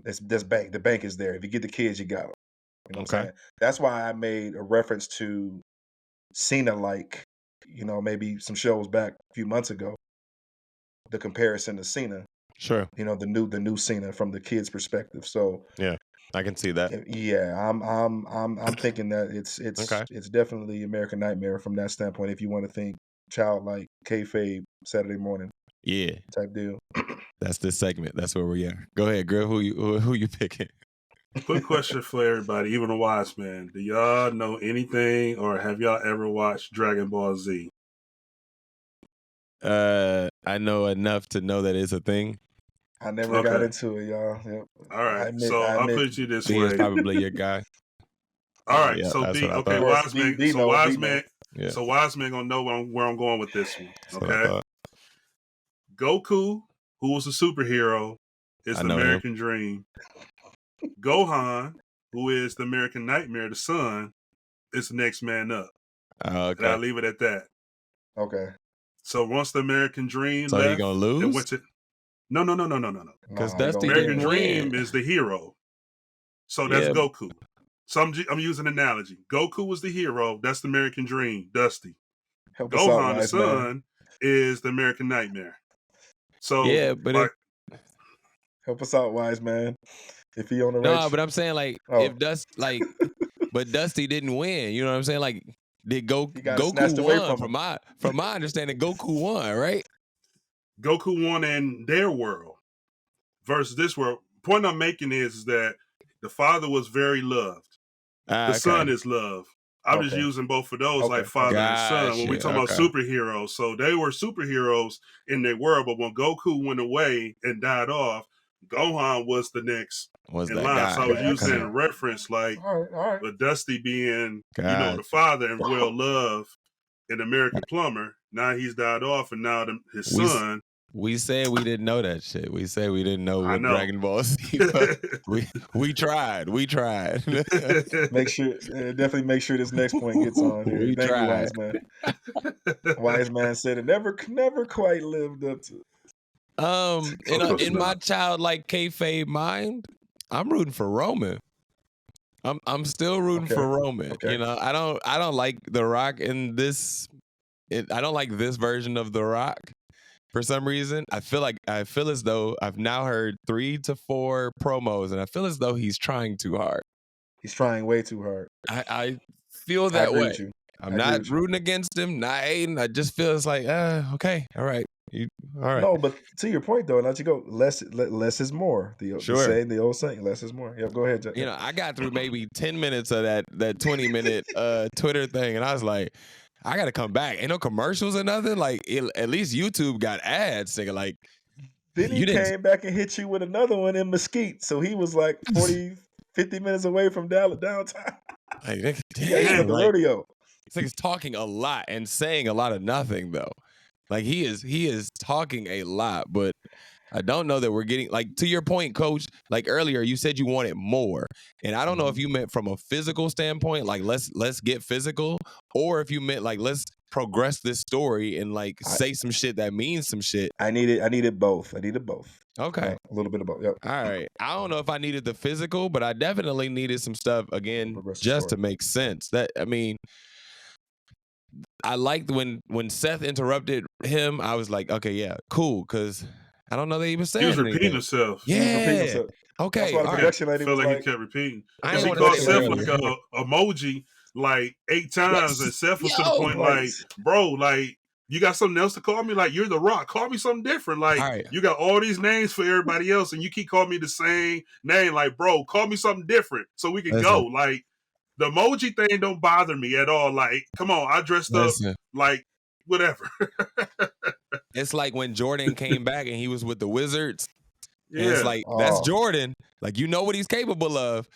this bank. The bank is there. If you get the kids, you got them. You know what I'm saying? That's why I made a reference to Cena, like maybe some shows back a few months ago. The comparison to Cena. Sure. The new Cena from the kids' perspective. So yeah, I can see that. Yeah, I'm thinking that it's definitely American Nightmare from that standpoint. If you want to think childlike kayfabe Saturday morning, type deal. That's this segment. That's where we are. Go ahead, Griff. Who you picking? Quick question for everybody, even a wise man. Do y'all know anything, or have y'all ever watched Dragon Ball Z? I know enough to know that it's a thing. I never got into it, y'all. Yep. All right, I'll put it to you this B way. is probably your guy. All right, so B, okay, wise man. So wise man gonna know where I'm going with this one. Okay, Goku, who was a superhero, is the American Dream. Gohan, who is the American Nightmare, the son, is the next man up. Okay. And I'll leave it at that. Okay. So once the American Dream left, he gonna lose? No. Because Dusty American didn't Dream win. is the hero. So that's Goku. So I'm using an analogy. Goku was the hero. That's the American Dream. Dusty. Gohan, the son, is the American Nightmare. So help us out, wise man. If he on the right. No, but I'm saying if but Dusty didn't win. You know what I'm saying? Like, did Goku won? From my understanding, Goku won, right? Goku won in their world versus this world. Point I'm making is that the father was very loved. The son is love. I'm just using both of those like father and son when we talk about superheroes. So they were superheroes in their world, but when Goku went away and died off, Gohan was the next in line. Guy. So I was using that in reference, like with Dusty being, the father and well loved in American Plumber. Now he's died off, and now his son. We said we didn't know that shit. We said we didn't know what Dragon Ball Z. we tried. Definitely make sure this next point gets on here. Thank you, wise man. Wise man said it never quite lived up to. In my childlike kayfabe mind, I'm rooting for Roman. I'm still rooting for Roman. Okay. I don't like The Rock in this. I don't like this version of The Rock. For some reason, I feel as though I've now heard 3 to 4 promos, and I feel as though he's trying too hard. He's trying way too hard. I feel that way. I'm not rooting against him, not hating. I just feel it's like, okay, all right. All right. No, but to your point though, not you go less is more. The old saying, less is more. Yeah, go ahead, Jack. I got through maybe 10 minutes of that 20-minute Twitter thing, and I was like, I gotta come back. Ain't no commercials or nothing. Like at least YouTube got ads. Nigga, like then he came back and hit you with another one in Mesquite. So he was like 40, 50 minutes away from downtown. Like, damn, the rodeo. It's like he's talking a lot and saying a lot of nothing though. Like he is talking a lot, but I don't know that we're getting, like, to your point, Coach, like earlier, you said you wanted more. And I don't know if you meant from a physical standpoint, like let's get physical, or if you meant like let's progress this story and like say some shit that means some shit. I needed both. Okay. A little bit of both. Yep. All right. I don't know if I needed the physical, but I definitely needed some stuff again just to make sense. I liked when Seth interrupted him, I was like, okay, yeah, cool, because I don't know that he was saying anything. He was repeating himself. Yeah. Okay. That's why the production lady was like, he kept repeating. Because he called Seth like a emoji like 8 times, and Yes. Seth was to the point Right. like, bro, like you got something else to call me? Like you're The Rock. Call me something different. Like All right. you got all these names for everybody else, and you keep calling me the same name. Like, bro, call me something different so we can go. Like the emoji thing don't bother me at all. Like, come on, I dressed up like whatever. It's like when Jordan came back and he was with the Wizards. And it's Yeah. like, that's Jordan. Like, you know what he's capable of.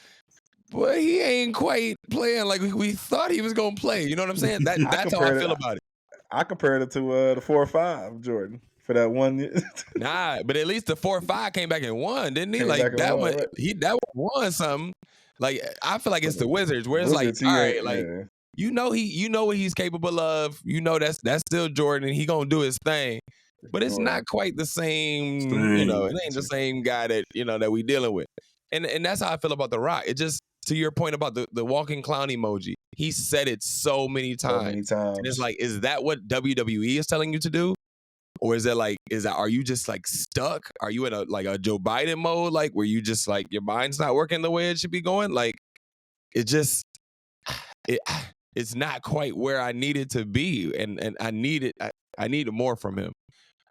But he ain't quite playing like we thought he was going to play. You know what I'm saying? That's how I feel about it. I compared it to the 4 or 5 Jordan for that one year. Nah, but at least the 4 or 5 came back and won, didn't he? Came Like back and that won, one, right. that one won something. Like I feel like it's the Wizards where it's Wizards, like, he all ain't- right, like yeah. you know what he's capable of. You know that's still Jordan. He gonna do his thing. But it's Jordan. not quite the same, you know, it ain't the same guy that, you know, that we dealing with. And that's how I feel about The Rock. It just, to your point about the walking clown emoji, he said it so many times. So many times. And it's like, is that what WWE is telling you to do? Or is that are you just like stuck? Are you in a Joe Biden mode? Like, where you just like, your mind's not working the way it should be going? Like, it's not quite where I need it to be. And I need more from him.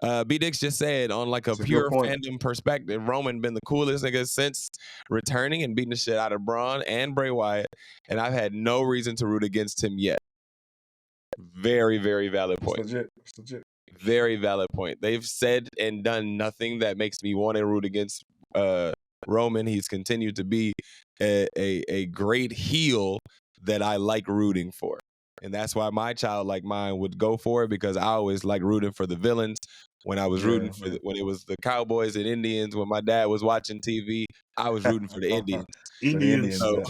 BDixx just said on like a pure fandom perspective, Roman been the coolest nigga since returning and beating the shit out of Braun and Bray Wyatt, and I've had no reason to root against him yet. Very, very valid point. It's legit. Very valid point. They've said and done nothing that makes me want to root against Roman. He's continued to be a great heel that I like rooting for. And that's why my child like mine would go for it, because I always like rooting for the villains. When I was rooting for when it was the Cowboys and Indians, when my dad was watching TV, I was rooting for the Indians. Indians. So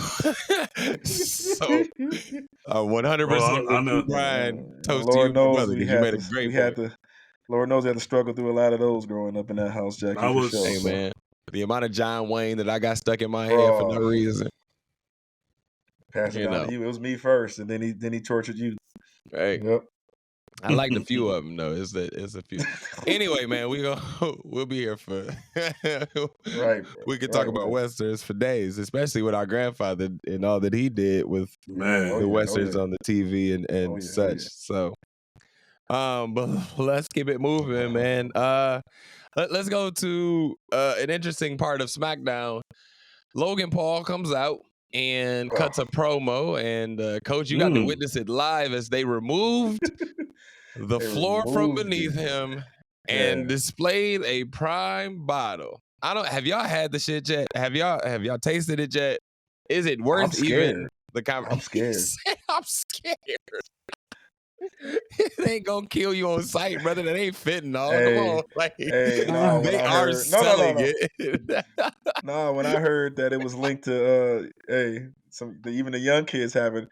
100% Brian, toast Lord to you, knows brother, because you made a great point. Lord knows I had to struggle through a lot of those growing up in that house, Jackie. For sure. Hey, man, the amount of John Wayne that I got stuck in my head for no reason. Pass it down to you. It was me first, and then he tortured you. Right. Yep. I liked a few of them though. It's a few. Anyway, man, we'll be here for. Right. We could talk about Westerns for days, especially with our grandfather and all that he did with the Westerns on the TV and such. So, but let's keep it moving, man. Let's go to an interesting part of SmackDown. Logan Paul comes out and cuts a promo, and Coach, you got to witness it live as they removed the floor from beneath him and displayed a prime bottle. Have y'all had the shit yet? Have y'all tasted it yet? Is it worth even the conversation? I'm scared. It ain't gonna kill you on sight, brother. That ain't fitting all. Come on, like they are selling it. No, when I heard that it was linked to even the young kids having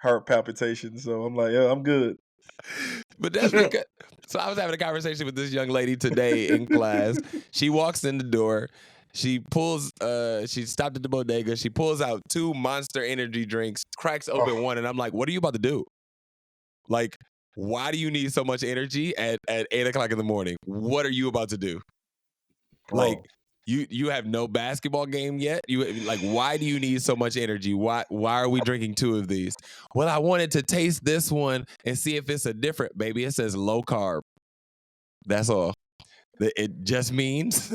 heart palpitations, so I'm like, yeah, I'm good. But that's because. So I was having a conversation with this young lady today in class. She walks in the door. She pulls. She stopped at the bodega. She pulls out 2 Monster Energy drinks, cracks open one, and I'm like, "What are you about to do? Like, why do you need so much energy at 8:00 in the morning? What are you about to do? Like, you have no basketball game yet? Why do you need so much energy? Why are we drinking 2 of these? Well, I wanted to taste this one and see if it's a different, baby. It says low carb. That's all. It just means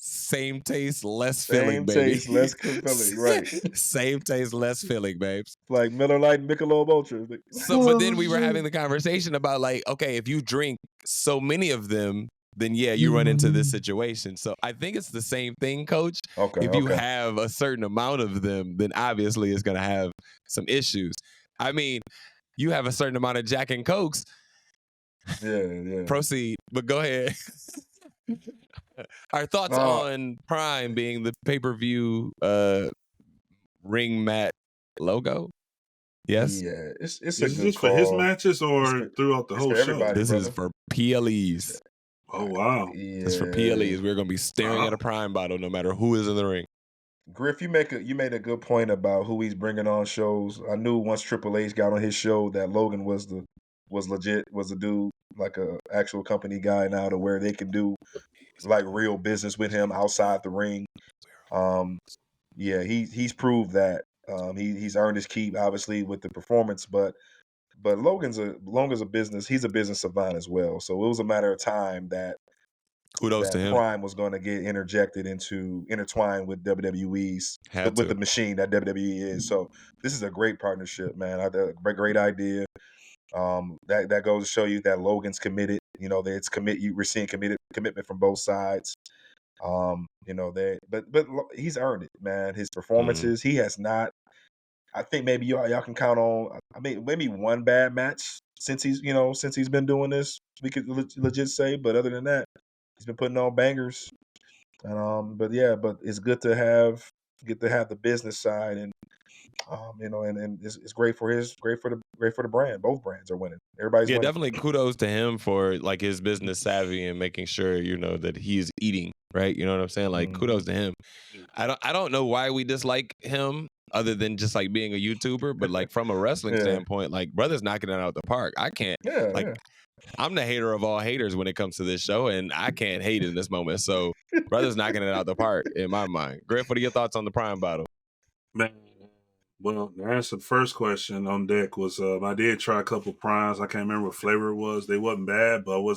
same taste, less filling, baby. Same taste, less filling, right. Same taste, less filling, babes. Like Miller Lite and Michelob Ultra. So, but then we were having the conversation about like, okay, if you drink so many of them, then yeah, you run into this situation. So I think it's the same thing, Coach. If you have a certain amount of them, then obviously it's going to have some issues. I mean, you have a certain amount of Jack and Cokes. Yeah. Proceed, but go ahead. Our thoughts on Prime being the pay-per-view ring mat logo? Yes. Yeah, it's is this for his matches or throughout the whole show? This is for PLEs. Oh wow! Yeah. It's for PLEs. We're gonna be staring at a Prime bottle no matter who is in the ring. Griff, you made a good point about who he's bringing on shows. I knew once Triple H got on his show that Logan was legit, was a dude, like a actual company guy now, to where they can do like real business with him outside the ring. Yeah, he's proved that He's earned his keep, obviously, with the performance, but Logan's a business. He's a business savant as well. So it was a matter of time that Kudos to him. Prime was going to get intertwined with WWE's with the machine that WWE is. So this is a great partnership, man. Great idea. That goes to show you that Logan's committed. You know, that we're seeing commitment from both sides. You know, but he's earned it, man. His performances, he has not. I think maybe y'all can count on. I mean, maybe one bad match since he's been doing this. We could legit say, but other than that, he's been putting on bangers. And but it's good to have the business side, and you know, and it's great for the brand. Both brands are winning. Everybody's winning. Definitely kudos to him for like his business savvy and making sure, you know, that he's eating right. You know what I'm saying? Like kudos to him. I don't know why we dislike him other than just like being a YouTuber, but like from a wrestling standpoint, like brother's knocking it out the park. I can't I'm the hater of all haters when it comes to this show, and I can't hate in this moment. So brother's knocking it out the park in my mind. Griff, what are your thoughts on the Prime bottle? Man, well, to answer the first question on deck was I did try a couple Primes. I can't remember what flavor it was. They wasn't bad, but they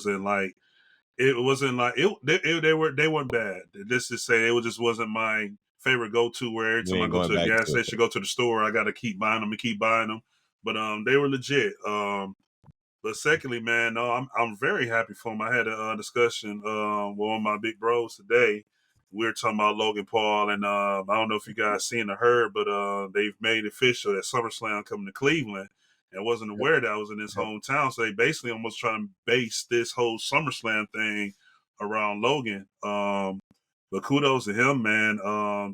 weren't bad. This to say it just wasn't my favorite go-to, where every time I go to a gas station, go to the store, I got to keep buying them. But they were legit. But secondly, man, no, I'm very happy for him. I had a discussion with one of my big bros today. We were talking about Logan Paul, and I don't know if you guys seen or heard, but they've made it official that SummerSlam coming to Cleveland. And wasn't aware that I was in his hometown. So they basically almost trying to base this whole SummerSlam thing around Logan. But kudos to him, man,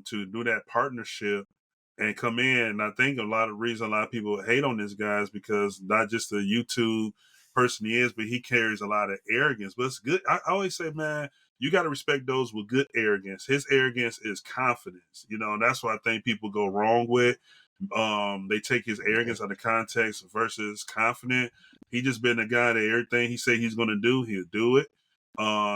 to do that partnership and come in. I think a lot of people hate on this guy is because not just the YouTube person he is, but he carries a lot of arrogance. But it's good. I always say, man, you got to respect those with good arrogance. His arrogance is confidence, you know, and that's what I think people go wrong with. They take his arrogance out of context versus confident. He just been a guy that everything he say he's going to do, he'll do it.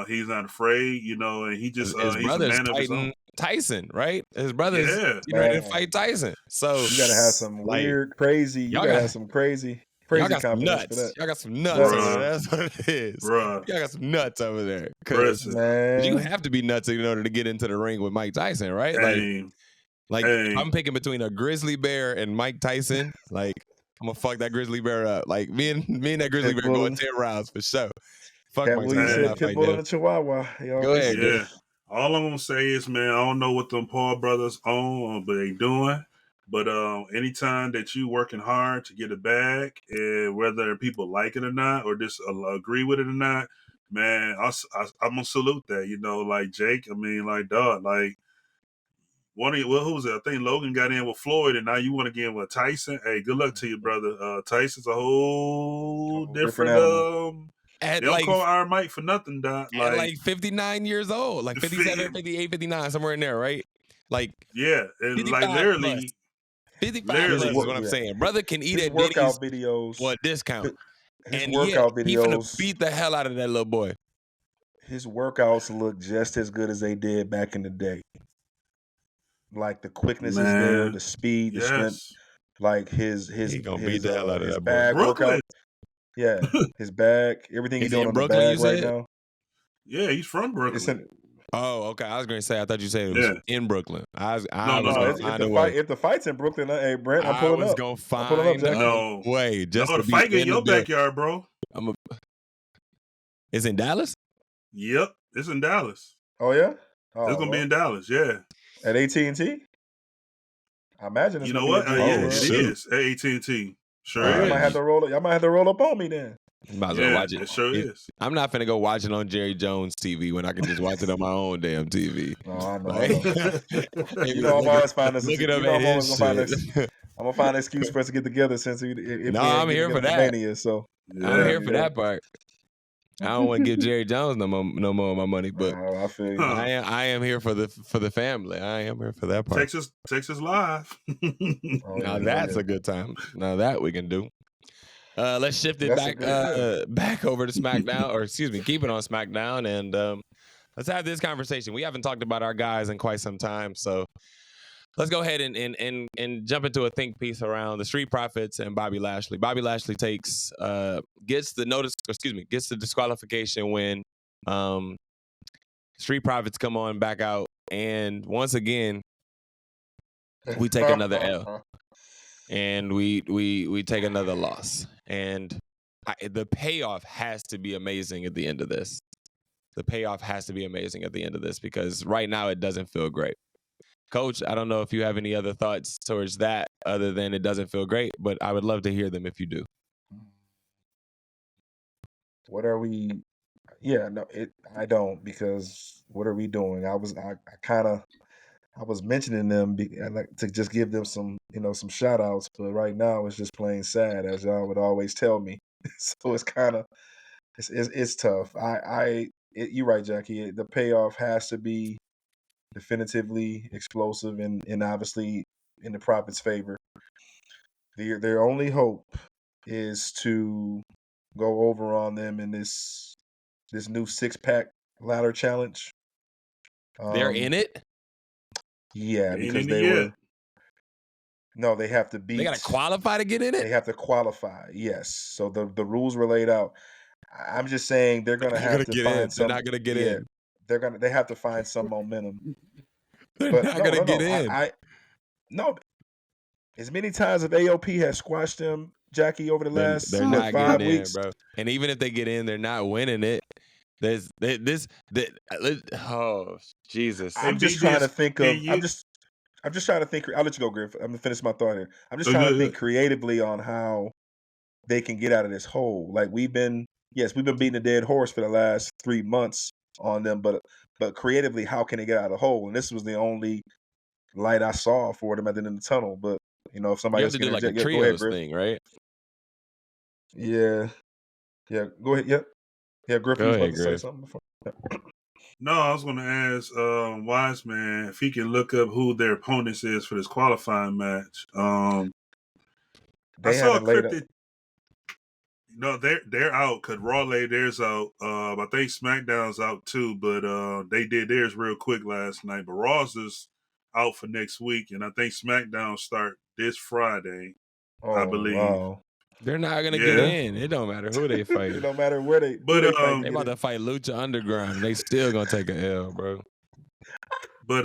He's not afraid, you know, and he just his he's brother's a man of his own. Tyson, right? His brother's ready to fight Tyson. So you gotta have some weird, crazy. You gotta have some crazy confidence nuts. for that. Y'all got some nuts over there. That's what it is. Bruh. Y'all got some nuts over there. Because you have to be nuts in order to get into the ring with Mike Tyson, right? If I'm picking between a grizzly bear and Mike Tyson, like I'm gonna fuck that grizzly bear up. Like me and that grizzly bear going 10 rounds for sure. Fuck Mike Tyson. Pitbull and a Chihuahua. Go ahead. Yeah. All I'm gonna say is, man, I don't know what them Paul brothers own, but they doing. But anytime that you working hard to get a bag, and whether people like it or not, or just agree with it or not, man, I'm gonna salute that. You know, like Jake. I mean, like dog, like who was it? I think Logan got in with Floyd, and now you want to get in with Tyson. Hey, good luck to you, brother. Tyson's a whole different. They don't call Iron Mike for nothing, Doc. At like 59 years old, like 57, 58, 59, somewhere in there, right? Like and like literally 55 is what I'm saying. Brother can eat at workout videos for a discount. His workout videos, he finna beat the hell out of that little boy. His workouts look just as good as they did back in the day. Like the quickness is there, the speed, the strength. Like his gonna beat the hell out of that bag boy. workout. Yeah, his bag, everything he's doing on the bag right now. Yeah, he's from Brooklyn. Okay. I was going to say, I thought you said it was in Brooklyn. If the fight's in Brooklyn, hey Brent, I'm pulling up. I was going to find a way just to the fight in your backyard, bro. It's in Dallas? Yep, it's in Dallas. Oh yeah, it's gonna be in Dallas. Yeah, at AT&T. I imagine it's gonna be it is at AT&T. Sure, y'all might have to roll up on me then. Might as well watch it. It sure is. I'm not finna go watch it on Jerry Jones TV when I can just watch it on my own damn TV. Oh, I know. You know, I'm always finding this. I'm gonna find an excuse for us to get together since I'm here for that. Mania, so I'm here for that part. I don't want to give Jerry Jones no more of my money, but I feel you. I am here for the family. I am here for that part. Texas Live. Now that's a good time. Now that we can do. Let's shift it back over to SmackDown, or excuse me, keep it on SmackDown, and let's have this conversation. We haven't talked about our guys in quite some time, so let's go ahead and jump into a think piece around the Street Profits and Bobby Lashley. Bobby Lashley gets the disqualification when Street Profits come on back out, and once again we take another L, and we take another loss, and the payoff has to be amazing at the end of this. The payoff has to be amazing at the end of this, because right now it doesn't feel great. Coach, I don't know if you have any other thoughts towards that other than it doesn't feel great, but I would love to hear them if you do. What are we? Yeah, no, I don't, because what are we doing? I was mentioning them. I like to just give them some shout outs, but right now it's just plain sad, as y'all would always tell me. So it's kind of it's tough. You're right, Jackie. The payoff has to be definitively explosive and obviously in the Prophet's favor. Their only hope is to go over on them in this new 6-pack ladder challenge. They're in it? Yeah, They ain't because in it they yet. were. No, they have to beat. They got to qualify to get in They it? have to qualify. Yes. So the rules were laid out. I'm just saying they're gonna They're have gonna to get find in. some. They're not gonna get Yeah, in. they have to find some momentum. They're But not no, gonna no, get no. in. No. As many times as AOP has squashed them, Jackie, over the last They're not 5 getting weeks. in, bro. And even if they get in, they're not winning it. Oh Jesus! I'm just trying to think of. I'm just trying to think. I'll let you go, Griff. I'm gonna finish my thought here. I'm just trying to think creatively on how they can get out of this hole. Like we've been beating a dead horse for the last 3 months on them, but creatively, how can they get out of the hole? And this was the only light I saw for them at the end of the tunnel. But if somebody You have else to can do like a interject, go ahead, trios Griff. thing, right? Yeah, go ahead. Yep, yeah, Griff, you was about to say something before. No, I was going to ask Wise Man if he can look up who their opponents is for this qualifying match. I saw a cryptid. No, they're out because Raw laid theirs out. I think SmackDown's out too, but they did theirs real quick last night. But Raw's is out for next week, and I think SmackDown start this Friday. I believe. Wow. They're not gonna get in. It don't matter who they fight. It don't matter where they. But they about to fight Lucha Underground. They still gonna take an L, bro. But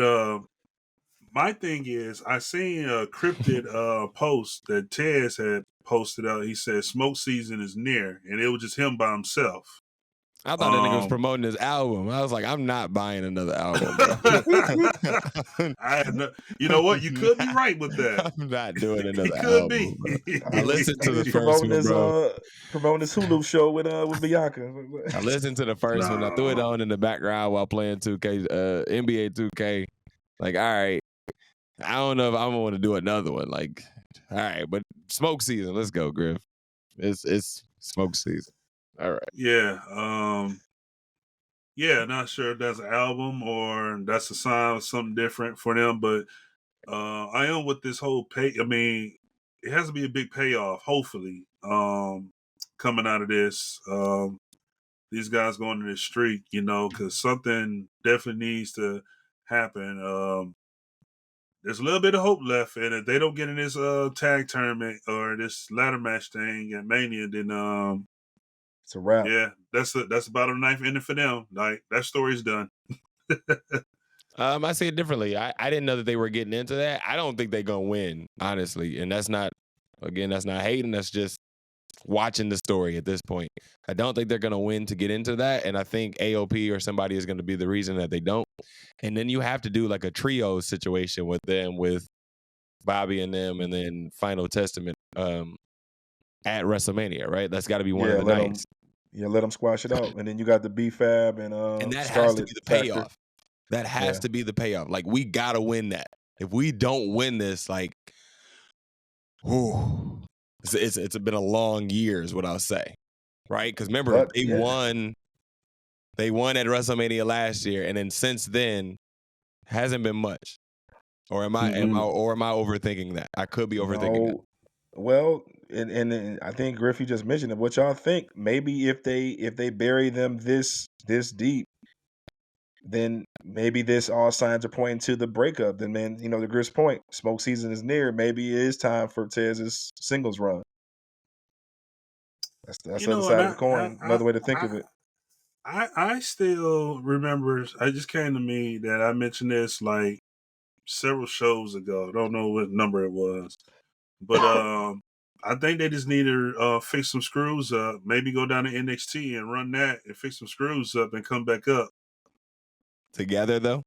my thing is, I seen a cryptid post that Tez had posted out. He said smoke season is near, and it was just him by himself. I thought that nigga was promoting his album. I was like, I'm not buying another album, bro. You know what? You could be right with that. I'm not doing another It could album, be. bro. I listened to the first one, bro. Promoting his Hulu show with Bianca. I listened to the first one. I threw it on in the background while playing 2K, NBA 2K. Like, all right, I don't know if I'm gonna want to do another one. Like, all right, but smoke season. Let's go, Griff. It's smoke season. All right. Yeah. Yeah, not sure if that's an album or that's a sign of something different for them, but I am with this whole pay. I mean, it has to be a big payoff, hopefully, coming out of this. These guys going to the streak, because something definitely needs to happen. There's a little bit of hope left, and if they don't get in this tag tournament or this ladder match thing at Mania, then it's a wrap. Yeah, that's about a knife ending for them. Like that story's done. I see it differently. I didn't know that they were getting into that. I don't think they're gonna win, honestly. And that's not hating. That's just watching the story at this point. I don't think they're gonna win to get into that. And I think AOP or somebody is gonna be the reason that they don't. And then you have to do like a trio situation with them, with Bobby and them, and then Final Testament at WrestleMania, right? That's got to be one of the nights. Let them squash it out, and then you got the B-Fab and that Scarlett has to be the payoff. factor. That has to be the payoff. Like, we gotta win that. If we don't win this, like, it's been a long year, is what I'll say, right? Because remember, they won at WrestleMania last year, and then since then hasn't been much. Or am I overthinking that? I could be overthinking that. Well, and I think Griff, you just mentioned it. What y'all think? Maybe if they bury them this deep, then maybe this all signs are pointing to the breakup. Then, man, the Griff's point, smoke season is near. Maybe it is time for Tez's singles run. That's the other And side of the coin. Another way to think of it. I still remember. It just came to me that I mentioned this like several shows ago. I don't know what number it was, but I think they just need to fix some screws up. Maybe go down to NXT and run that and fix some screws up and come back up Together though,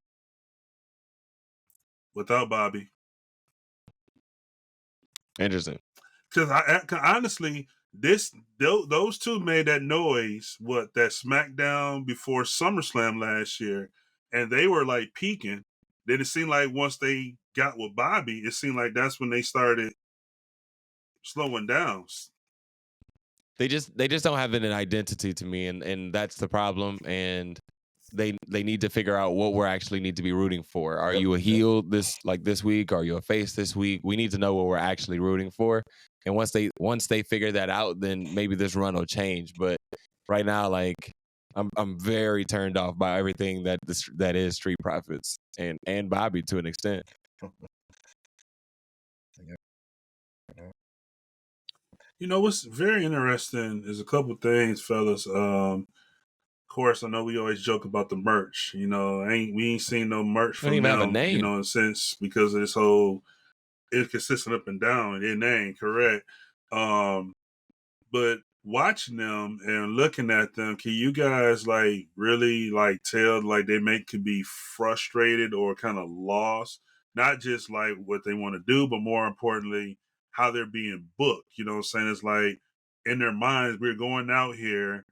without Bobby. interesting. Because honestly, those two made that noise. That SmackDown before SummerSlam last year, and they were like peaking. Then it seemed like once they got with Bobby, it seemed like that's when they started slowing down. They just don't have an identity to me, and that's the problem. And they need to figure out what we're actually need to be rooting for. Are you a heel this week? Are you a face this week? We need to know what we're actually rooting for. And once they figure that out, then maybe this run will change. But right now, like I'm very turned off by everything that is Street Profits and Bobby to an extent. What's very interesting is a couple things, fellas. Of course, I know we always joke about the merch. We ain't seen no merch from them. Have a name. Since because of this whole inconsistent up and down. Their name, correct. But watching them and looking at them, can you guys like really like tell like they could be frustrated or kind of lost? Not just like what they want to do, but more importantly, how they're being booked. You know what I'm saying? It's like in their minds, we're going out here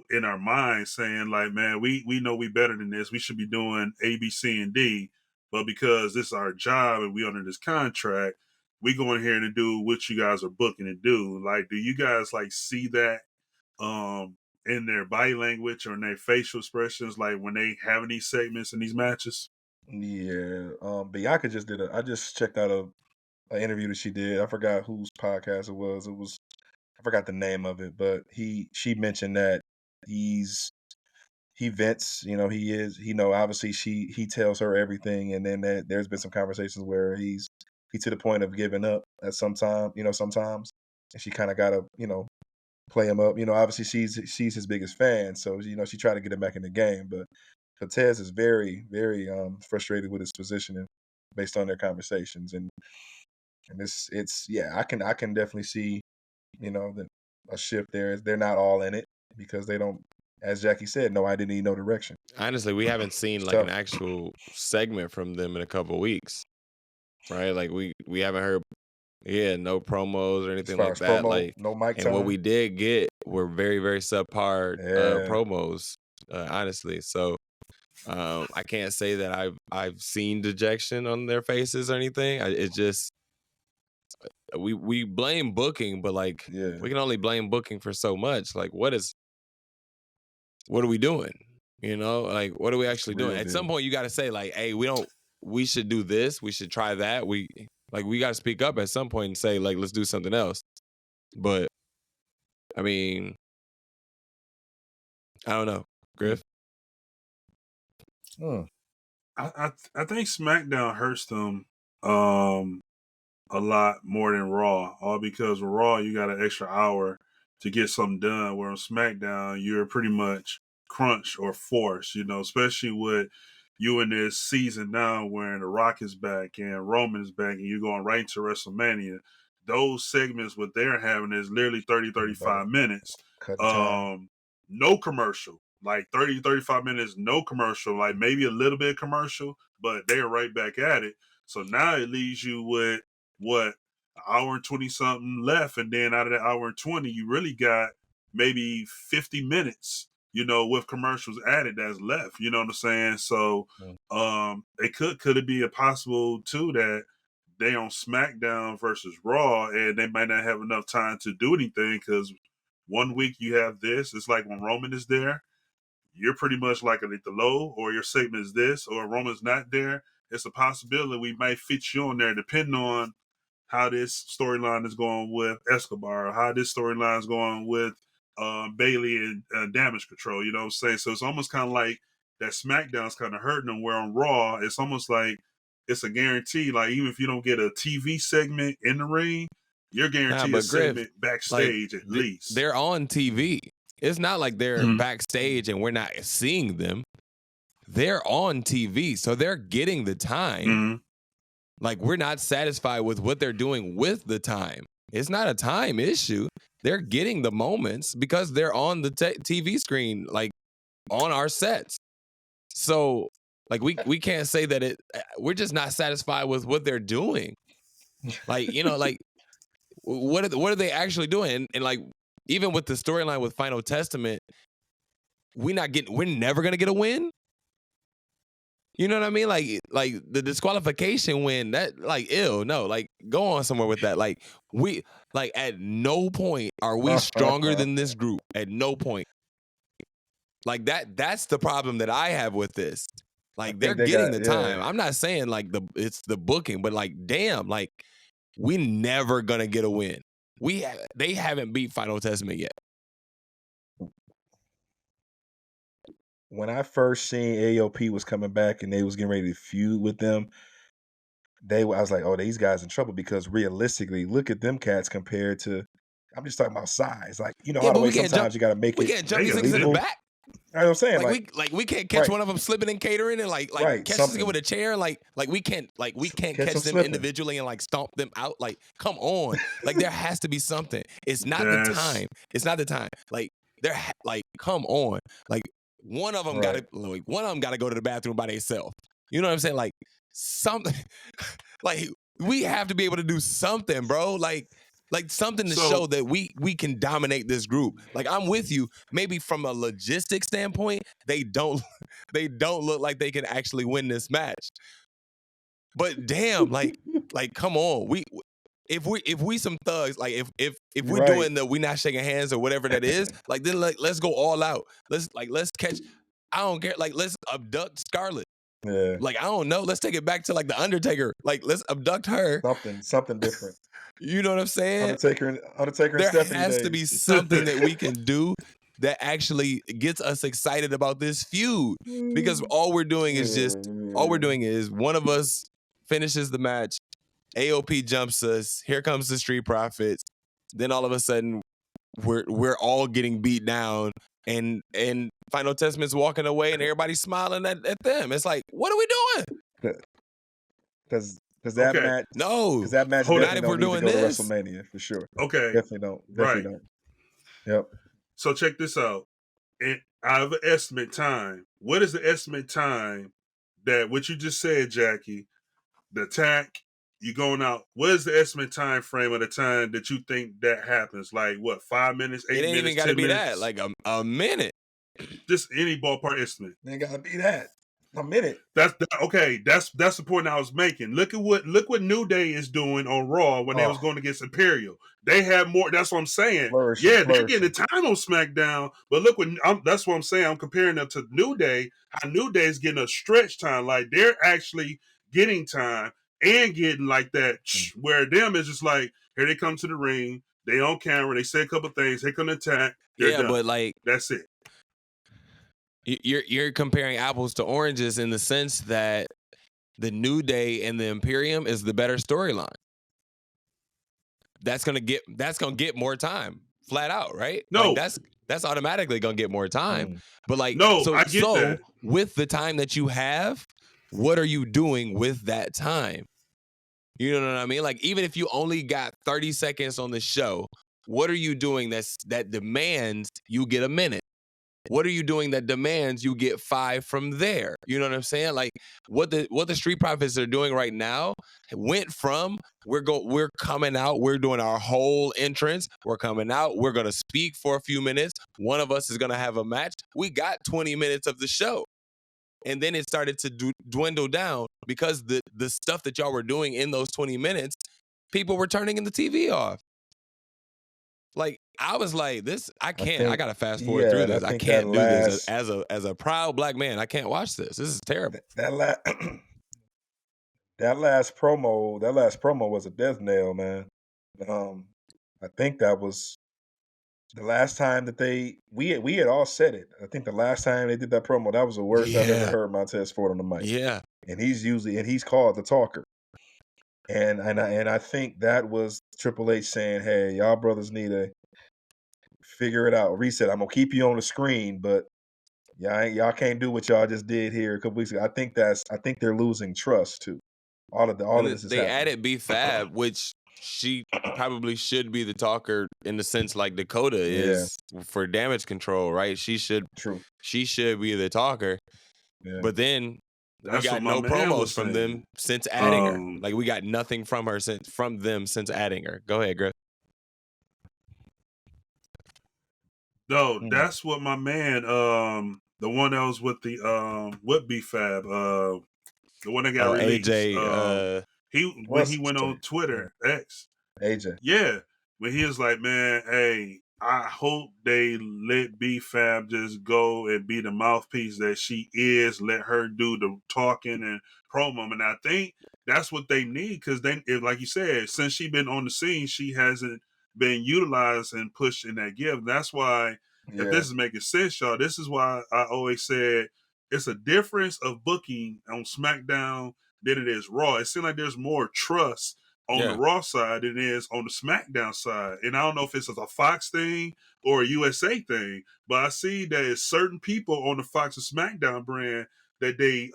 in our minds saying like, man, we know we better than this. We should be doing A, B, C, and D. But because this is our job and we under this contract, we go in here and do what you guys are booking to do. Like, do you guys like see that in their body language or in their facial expressions, like when they having these segments and these matches? Yeah. Bianca I just checked out an interview that she did. I forgot whose podcast it was. I forgot the name of it, but she mentioned that he vents, obviously he tells her everything, and then there's been some conversations where he's to the point of giving up at sometimes, and she kind of got to, play him up. Obviously she's his biggest fan, so she tried to get him back in the game, but Cortez is very, very frustrated with his positioning based on their conversations, and it's I can definitely see, a shift there. They're not all in it because they don't, as Jackie said, no identity, no direction. Honestly, we haven't seen like an actual segment from them in a couple of weeks, right? Like we haven't heard, no promos or anything like that. Like no mic time. And what we did get were very, very subpar promos, honestly. So I can't say that I've seen dejection on their faces or anything. It's just we blame booking, but like we can only blame booking for so much. Like what are we doing? Like what are we actually doing? At some point you got to say like, hey, we should do this. We should try that. We got to speak up at some point and say like, let's do something else. But I mean, I don't know, Griff. I think SmackDown hurts them a lot more than Raw, all because with Raw you got an extra hour to get something done, where on SmackDown you're pretty much crunched or forced, especially with you in this season now when The Rock is back and Roman is back and you're going right into WrestleMania. Those segments, what they're having is literally 30, 35 minutes. No commercial. Like 30, 35 minutes, no commercial, like maybe a little bit of commercial, but they're right back at it. So now it leaves you with what, an hour and 20 something left. And then out of that hour and 20, you really got maybe 50 minutes, with commercials added that's left. You know what I'm saying? So it could it be a possible too that they on SmackDown versus Raw and they might not have enough time to do anything because one week you have this. It's like when Roman is there, you're pretty much like at the low, or your segment is this, or Roman's not there. It's a possibility we might fit you on there depending on how this storyline is going with Escobar, or how this storyline is going with Bailey and Damage Control. You know what I'm saying? So it's almost kind of like that SmackDown's kind of hurting them. Where on Raw, it's almost like it's a guarantee. Like even if you don't get a TV segment in the ring, you're guaranteed a but Griff, segment backstage at least. They're on TV. It's not like they're backstage and we're not seeing them. They're on TV, so they're getting the time. Like, we're not satisfied with what they're doing with the time. It's not a time issue. They're getting the moments because they're on the TV screen, like, on our sets. So, like, we can't say that we're just not satisfied with what they're doing. Like, you know, like, what are they actually doing? And like, even with the storyline with Final Testament, we're never gonna get a win. You know what I mean? Like the disqualification win, that like, ew, no, like go on somewhere with that. Like at no point are we stronger than this group. At no point. Like that's the problem that I have with this. Like they're getting the time. I'm not saying like it's the booking, but like, damn, like we never gonna get a win. They haven't beat Final Testament yet. When I first seen AOP was coming back and they was getting ready to feud with them, I was like, oh, these guys in trouble, because realistically, look at them cats compared to, I'm just talking about size. Like, you know how the way sometimes you got to make we it. We can't jump these niggas in the back. You know what I'm saying? Like we can't catch one of them slipping and catering and like catch this nigga with a chair. Like we can't catch them individually and like stomp them out. Like, come on. Like there has to be something. It's not the time. It's not the time. Like come on. Like one of them gotta go to the bathroom by themselves. You know what I'm saying? Like something. Like we have to be able to do something, bro. Like something to show that we can dominate this group. Like, I'm with you. Maybe from a logistics standpoint, they don't look like they can actually win this match. But damn, like come on. If we some thugs, like if we're doing we not shaking hands or whatever that is, like then let's go all out. Let's catch. I don't care. Like let's abduct Scarlett. Yeah. Like I don't know. Let's take it back to like the Undertaker. Like let's abduct her. Something different. You know what I'm saying? Undertaker and there Stephanie has days. to be something that we can do that actually gets us excited about this feud, because all we're doing is one of us finishes the match, AOP jumps us, here comes the Street Profits, then all of a sudden we're all getting beat down, and Final Testament's walking away and everybody's smiling at them. It's like, what are we doing? Because that match, no, that match not definitely if we're don't need doing to go this. to WrestleMania for sure. Okay, definitely don't. Yep. So check this out. And I have an estimate time. What is the estimate time that what you just said, Jackie? The attack, you going out. What is the estimate time frame of the time that you think that happens? Like what? 5 minutes, 8 minutes? It ain't even got to be that. Like a minute. Just any ballpark estimate. It ain't got to be that. A minute. That's the point I was making. Look what New Day is doing on Raw when they was going against Imperial. They have more. That's what I'm saying. They're getting the time on SmackDown, but look that's what I'm saying. I'm comparing them to New Day. How New Day is getting a stretch time, like they're actually getting time and getting like that. Where them is just like, here they come to the ring. They on camera. They say a couple things. Here come the attack. They're done. But like that's it. You're comparing apples to oranges in the sense that the New Day and the Imperium is the better storyline. That's gonna get more time, flat out, right? No, like that's automatically gonna get more time. But like, I get that. With the time that you have, what are you doing with that time? You know what I mean? Like, even if you only got 30 seconds on the show, what are you doing that demands you get a minute? What are you doing that demands you get 5 from there? You know what I'm saying? Like what the Street Profits are doing right now went from we're coming out, we're doing our whole entrance, we're coming out, we're gonna speak for a few minutes, one of us is gonna have a match. We got 20 minutes of the show. And then it started to dwindle down because the stuff that y'all were doing in those 20 minutes, people were turning the TV off. Like, I was like, I gotta fast forward through this. I can't do this as a proud black man. I can't watch this. This is terrible. That last promo was a death nail, man. I think that was the last time that we had all said it. I think the last time they did that promo, that was the worst I've ever heard Montez Ford on the mic. Yeah. And he's called the talker. And I think that was Triple H saying, "Hey, y'all brothers need to figure it out. Reset. I'm gonna keep you on the screen, but y'all can't do what y'all just did here a couple weeks ago." I think they're losing trust too. All of this is they happening. added B-Fab, which she probably should be the talker in the sense like Dakota is for damage control, right? She should be the talker. Yeah. But then we got no promos from them since adding her. Like we got nothing from her since adding her. Go ahead, Griff. No, that's what my man, the one that was with the with B-Fab, the one that got released. AJ, when he went on Twitter, X. AJ. Yeah. When he was like, man, hey, I hope they let B-Fab just go and be the mouthpiece that she is. Let her do the talking and promo. And I think that's what they need because like you said, since she been on the scene, she hasn't been utilized and pushed in that gift. That's why, if this is making sense, y'all, this is why I always said it's a difference of booking on SmackDown than it is Raw. It seems like there's more trust on the Raw side than it is on the SmackDown side. And I don't know if it's a Fox thing or a USA thing, but I see that it's certain people on the Fox and SmackDown brand that they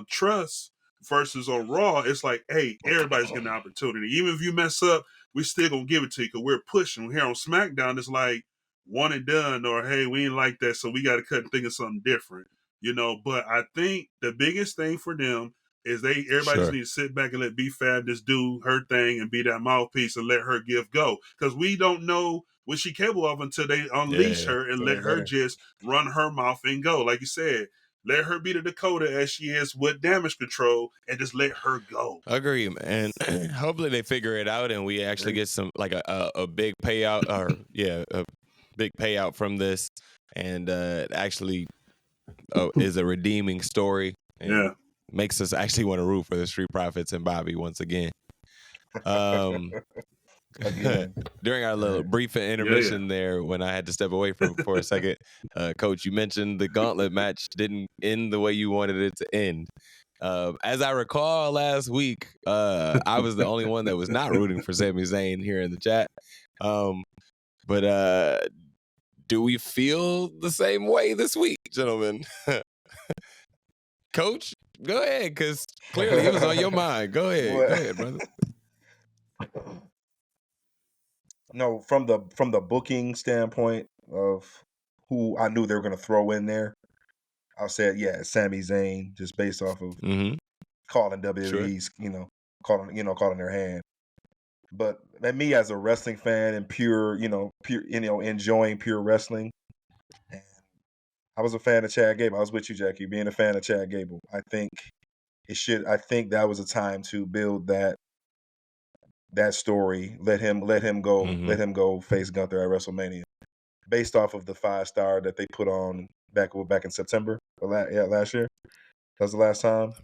trust versus on Raw. It's like, hey, everybody's getting an opportunity. Even if you mess up, we still gonna give it to you because we're pushing. Here on SmackDown, it's like one and done, or hey, we ain't like that, so we got to cut and think of something different. But I think the biggest thing for them is everybody just need to sit back and let B-Fab just do her thing and be that mouthpiece and let her gift go. Because we don't know what she's capable of until they unleash her and let her just run her mouth and go. Like you said, let her be the Dakota as she is with damage control and just let her go. Agree, man. Hopefully they figure it out and we actually get some like a big payout or a big payout from this and actually is a redeeming story. And makes us actually want to root for the Street Profits and Bobby once again. During our little brief intermission there, when I had to step away from for a second, Coach, you mentioned the gauntlet match didn't end the way you wanted it to end. As I recall last week, I was the only one that was not rooting for Sami Zayn here in the chat. But do we feel the same way this week, gentlemen? Coach, go ahead, because clearly it was on your mind. Go ahead, brother. No, from the booking standpoint of who I knew they were going to throw in there, I said, Sami Zayn, just based off of calling WWE's, calling their hand. But me as a wrestling fan and pure, enjoying pure wrestling, and I was a fan of Chad Gable. I was with you, Jackie, being a fan of Chad Gable. I think that was a time to build that story. Let him go. Let him go face Gunther at WrestleMania, based off of the 5-star that they put on back in September. Last year. That was the last time.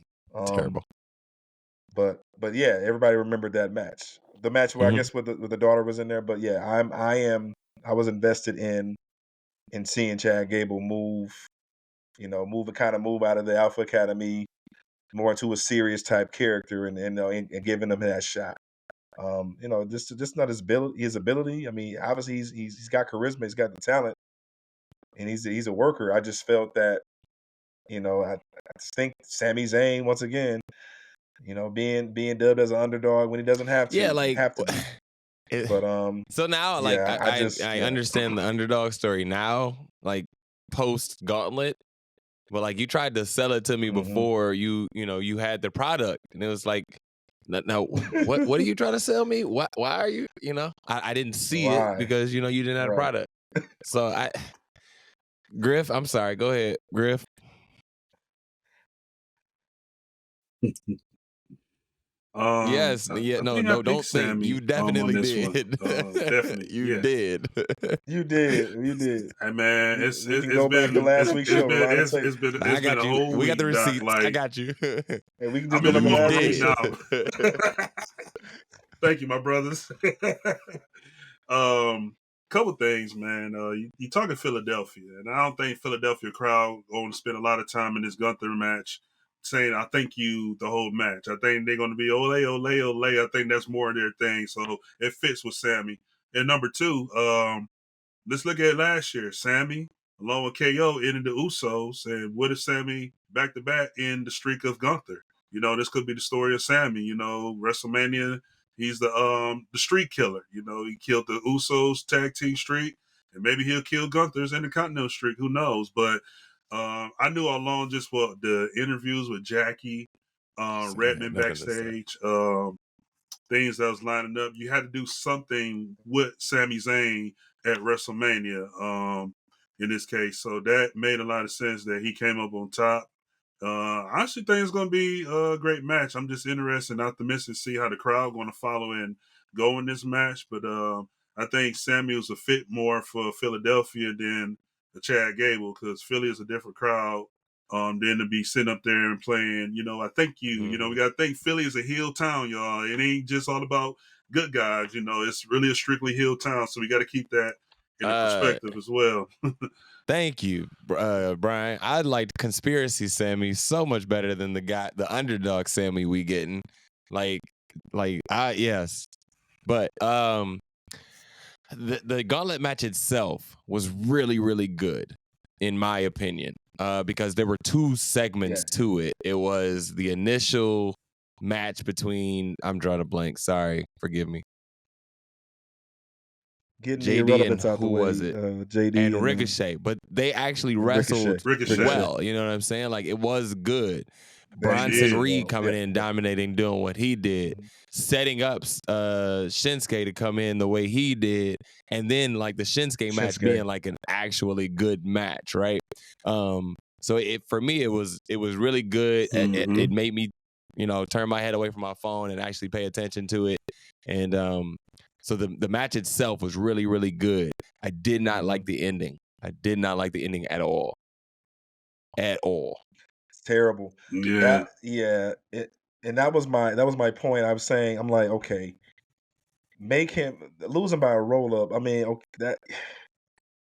Terrible. But everybody remembered that match. The match where I guess with the daughter was in there. But I was invested in seeing Chad Gable move out of the Alpha Academy more into a serious type character and giving him that shot. Just not his ability. I mean, obviously he's got charisma, he's got the talent, and he's a worker. I just felt that, I think Sami Zayn once again, being dubbed as an underdog when he doesn't have to. Have to be. But so now, like, I understand the underdog story now, like post Gauntlet, but like you tried to sell it to me before you had the product, and it was like, no, what are you trying to sell me? Why are you? I didn't see it because you didn't have a product. So Griff, I'm sorry. Go ahead, Griff. Yes, don't think. You definitely did. Definitely, you did. You did. Hey man, it's go been back to last week's show. It's been a whole week. We got the receipts. Like, I got you. Hey, we can just go back to last week's show. Thank you, my brothers. couple things, man. You talking Philadelphia, and I don't think Philadelphia crowd going to spend a lot of time in this Gunther match saying, I thank you the whole match. I think they're going to be ole, ole, ole. I think that's more of their thing. So it fits with Sammy. And number two, let's look at last year. Sammy, along with KO, ended the Usos. And what is Sammy back-to-back in the streak of Gunther? You know, this could be the story of Sammy. You know, WrestleMania, he's the streak killer. You know, he killed the Usos tag team streak. And maybe he'll kill Gunther's Intercontinental streak. Who knows? But I knew all along just what the interviews with Jackie, Redmond backstage, things that was lining up. You had to do something with Sami Zayn at WrestleMania in this case. So that made a lot of sense that he came up on top. I actually think it's going to be a great match. I'm just interested and optimistic to see how the crowd going to follow and go in this match. But I think Samuel's a fit more for Philadelphia than Chad Gable, because Philly is a different crowd than to be sitting up there and playing, you know, I thank you. You know, we got to think Philly is a heel town, y'all. It ain't just all about good guys. You know, it's really a strictly heel town. So we got to keep that in perspective as well. Thank you, Brian. I liked Conspiracy Sammy so much better than the underdog Sammy we getting. Yes. But the gauntlet match itself was really, really good, in my opinion, because there were two segments to it. It was the initial match between, I'm drawing a blank, sorry, forgive me. Getting JD the irrelevance and out the who way, was it? JD and Ricochet, but they actually wrestled Ricochet. well. You know what I'm saying? Like, it was good. They Bronson did, Reed though. coming in, dominating, doing what he did, setting up Shinsuke to come in the way he did, and then like the Shinsuke match being like an actually good match, right? So for me, it was really good. It made me, you know, turn my head away from my phone and actually pay attention to it. And so the match itself was really, really good. I did not like the ending. I did not like the ending at all. At all. It's terrible. Yeah. And that was my point. I was saying, I'm like, okay, make him losing by a roll up. I mean, okay, that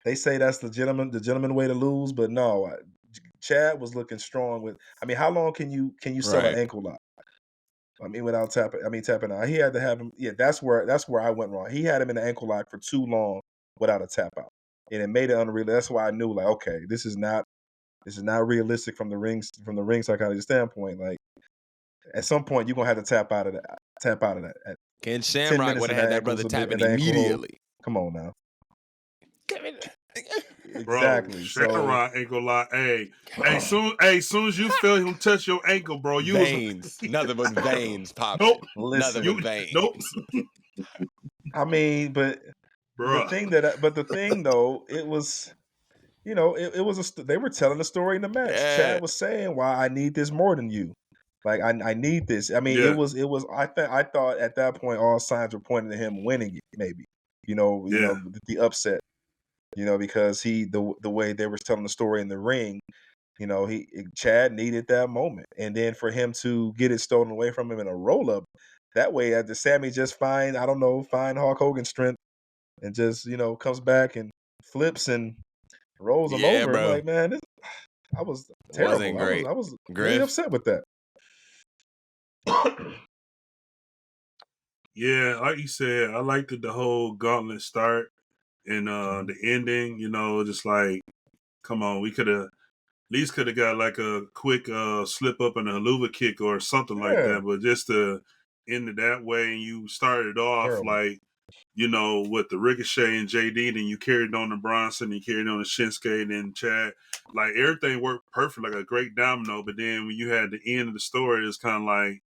they say that's the gentleman way to lose, but no, Chad was looking strong with. I mean, how long can you sell an ankle lock? I mean, without tapping out. He had to have him. Yeah, that's where I went wrong. He had him in the ankle lock for too long without a tap out, and it made it unreal. That's why I knew, like, okay, this is not realistic from the ring psychology standpoint. Like, at some point, you're gonna have to tap out of that. Ken Shamrock would have had that brother tapping immediately. Come on now. Exactly. Shamrock ankle lock. Hey, soon as you feel him touch your ankle, bro, you veins. Nothing but veins popping. Nope. Nothing but veins. Nope. I mean, but bruh. the thing though, it was, you know, it was they were telling the story in the match. Yeah. Chad was saying, "Why I need this more than you." Like, I need this. I mean, it was. I thought at that point all signs were pointing to him winning it. Maybe, you know, the upset. You know, because the way they were telling the story in the ring, you know, Chad needed that moment, and then for him to get it stolen away from him in a roll up, that way, after Sammy just find Hulk Hogan's strength and just, you know, comes back and flips and rolls him over. Bro. I'm like, man, I was terrible. Wasn't great. I was Griff. really upset with that. Yeah, like you said, I liked the whole gauntlet start and the ending. You know, just like, come on, we could have at least got like a quick slip up and a haluva kick or something like that. But just to end it that way, and you started off like, you know, with the Ricochet and JD, then you carried on to Bronson, you carried on to Shinsuke, and then Chad. Like, everything worked perfect, like a great domino. But then when you had the end of the story, it's kind of like,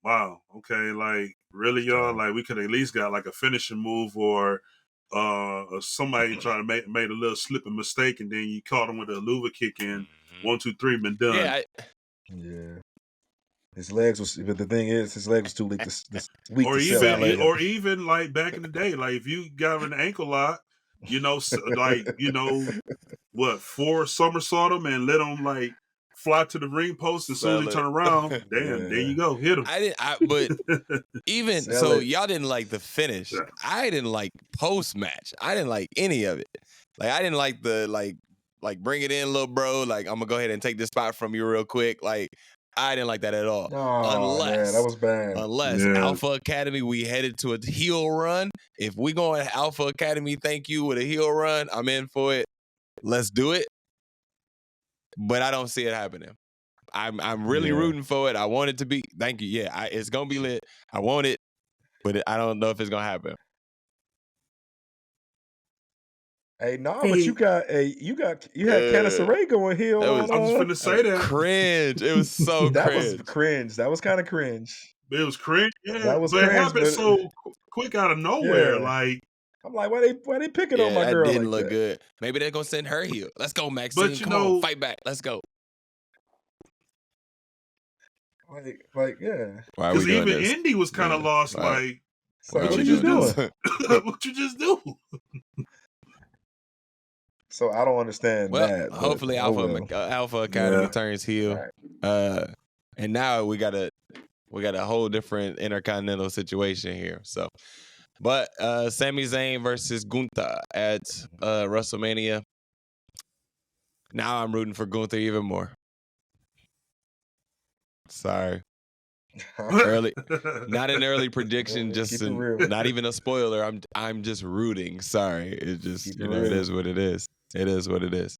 wow, okay, like, really, y'all? Like, we could at least got like a finishing move or somebody trying to made a little slipping mistake, and then you caught him with a haluva kick in 1, 2, 3, been done. Yeah. His legs was, but the thing is, his legs was too weak or even like back in the day, like if you got an ankle lock, you know, like, you know, what, 4 somersault him and let him like fly to the ring post, and as soon as he turn around, damn, there you go, hit him. But even Sell so, it. y'all didn't like the finish. Yeah. I didn't like post match. I didn't like any of it. Like I didn't like the like bring it in, little bro. Like I'm gonna go ahead and take this spot from you real quick. Like I didn't like that at all. Oh, yeah, that was bad. Unless Alpha Academy, we headed to a heel run. If we going Alpha Academy, thank you, with a heel run, I'm in for it. Let's do it. But I don't see it happening. I'm really rooting for it. I want it to be. Thank you. Yeah, it's gonna be lit. I want it, but I don't know if it's gonna happen. Hey, but you had Candice LeRae going heel. I'm just finna say that. Cringe. It was so that cringe. was cringe. That was kind of cringe. It was cringe. Yeah, that was but cringe, it happened but so quick out of nowhere. Yeah. Like I'm like, why they picking on my that girl didn't like look that? good. Maybe they're gonna send her heel. Let's go, Maxine. But you Come know- on, fight back. Let's go. Like, yeah. Why are we because doing even this? Indy was kind of lost. Right. Like, So Why what we are you doing doing? this? what you just do? So I don't understand Well, that. but hopefully Alpha Academy Yeah. turns heel. Right. And now we got a whole different intercontinental situation here. So, but Sami Zayn versus Gunther at WrestleMania. Now I'm rooting for Gunther even more. Sorry. Early, not an early prediction, just Keep it real. not even a spoiler. I'm just rooting. Sorry, it just Keep it it real. is what it is. It is what it is.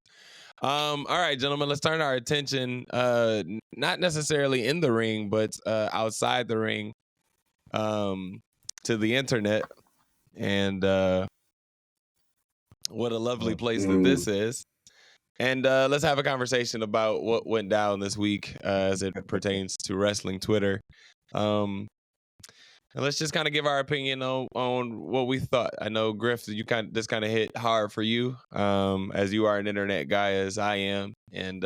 All right, gentlemen, let's turn our attention not necessarily in the ring, but outside the ring, to the internet, and what a lovely place that this is. And let's have a conversation about what went down this week as it pertains to wrestling Twitter. And let's just kind of give our opinion on what we thought. I know, Griff, this kind of hit hard for you, as you are an internet guy as I am, and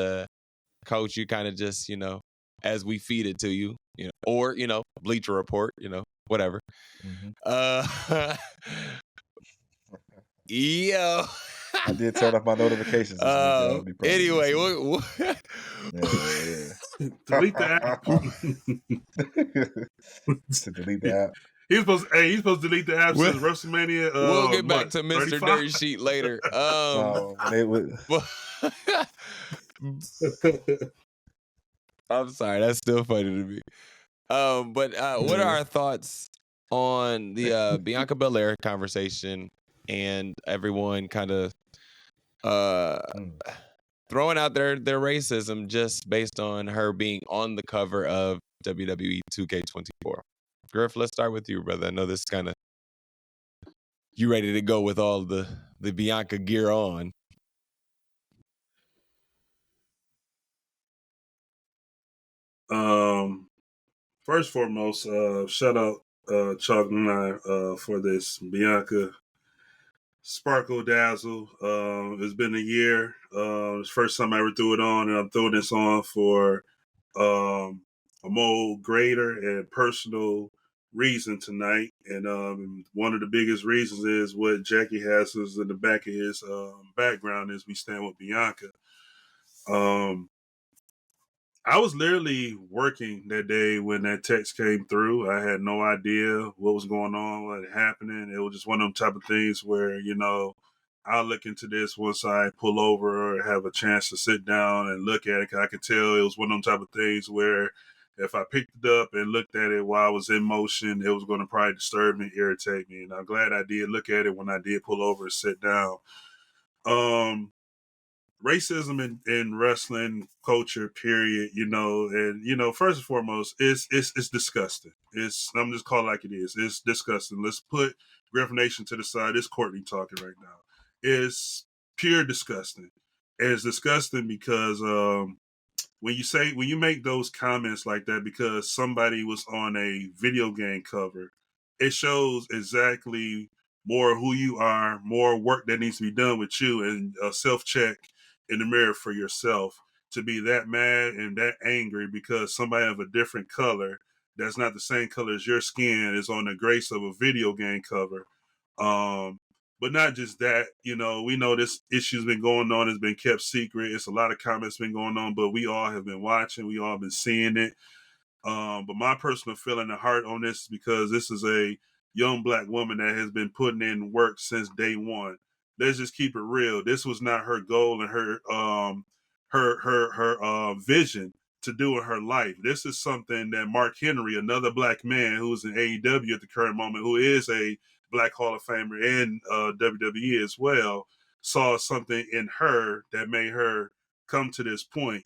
Coach, you kind of just, as we feed it to you, or Bleacher Report, whatever. Mm-hmm. Yo. I did turn off my notifications this week. I'll be perfect. Anyway, Yeah. Delete the app. To delete the app. He's supposed to delete the app since WrestleMania. We'll get back to 35? Mr. Dirt Sheet later. I'm sorry, that's still funny to me. But what are our thoughts on the Bianca Belair conversation and everyone kind of throwing out their racism just based on her being on the cover of WWE 2K24? Griff, let's start with you, brother. I know this is kind of you ready to go with all the Bianca gear on. First and foremost, shout out Chuck and I for this Bianca Sparkle Dazzle. It's been a year. It's the first time I ever threw it on, and I'm throwing this on for a more greater and personal reason tonight. And one of the biggest reasons is what Jackie has is in the back of his background is we stand with Bianca. I was literally working that day when that text came through. I had no idea what was going on, what had happening. It was just one of them type of things where, I'll look into this once I pull over or have a chance to sit down and look at it. 'Cause I could tell it was one of them type of things where if I picked it up and looked at it while I was in motion, it was going to probably disturb me, irritate me. And I'm glad I did look at it when I did pull over and sit down. Racism in wrestling culture, period, and first and foremost, it's disgusting. I'm just calling it like it is. It's disgusting. Let's put Griff Nation to the side. It's Courtney talking right now. It's pure disgusting. And it's disgusting because when you make those comments like that because somebody was on a video game cover, it shows exactly more who you are, more work that needs to be done with you, and a self-check in the mirror for yourself to be that mad and that angry because somebody of a different color that's not the same color as your skin is on the grace of a video game cover. But not just that, you know, we know this issue's been going on, it's been kept secret. It's a lot of comments been going on, but we all have been watching, we all been seeing it. But my personal feeling and heart on this is because this is a young black woman that has been putting in work since day one. Let's just keep it real. This was not her goal and her vision to do in her life. This is something that Mark Henry, another black man who's in AEW at the current moment, who is a Black Hall of Famer and WWE as well, saw something in her that made her come to this point.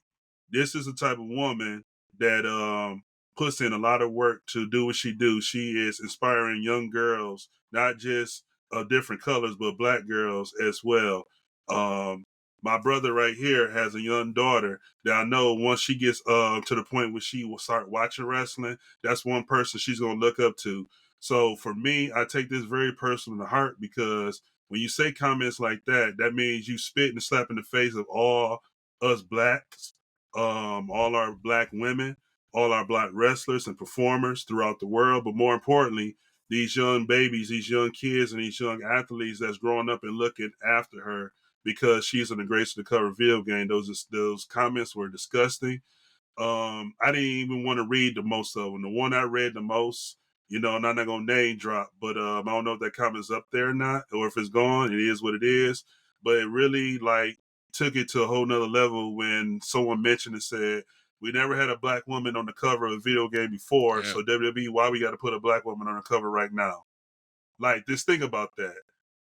This is the type of woman that puts in a lot of work to do what she do. She is inspiring young girls, not just different colors, but black girls as well. My brother right here has a young daughter that I know once she gets to the point where she will start watching wrestling, that's one person she's going to look up to. So for me, I take this very personal to heart because when you say comments like that, that means you spit and slap in the face of all us blacks, all our black women, all our black wrestlers and performers throughout the world. But more importantly, these young babies, these young kids, and these young athletes that's growing up and looking after her because she's in the Grace of the Cover video game. Those comments were disgusting. I didn't even want to read the most of them. The one I read the most, you know, and I'm not gonna name drop, but I don't know if that comment's up there or not, or if it's gone. It is what it is. But it really like took it to a whole nother level when someone mentioned and said, we never had a black woman on the cover of a video game before, so WWE, why we got to put a black woman on the cover right now? Like, just think about that.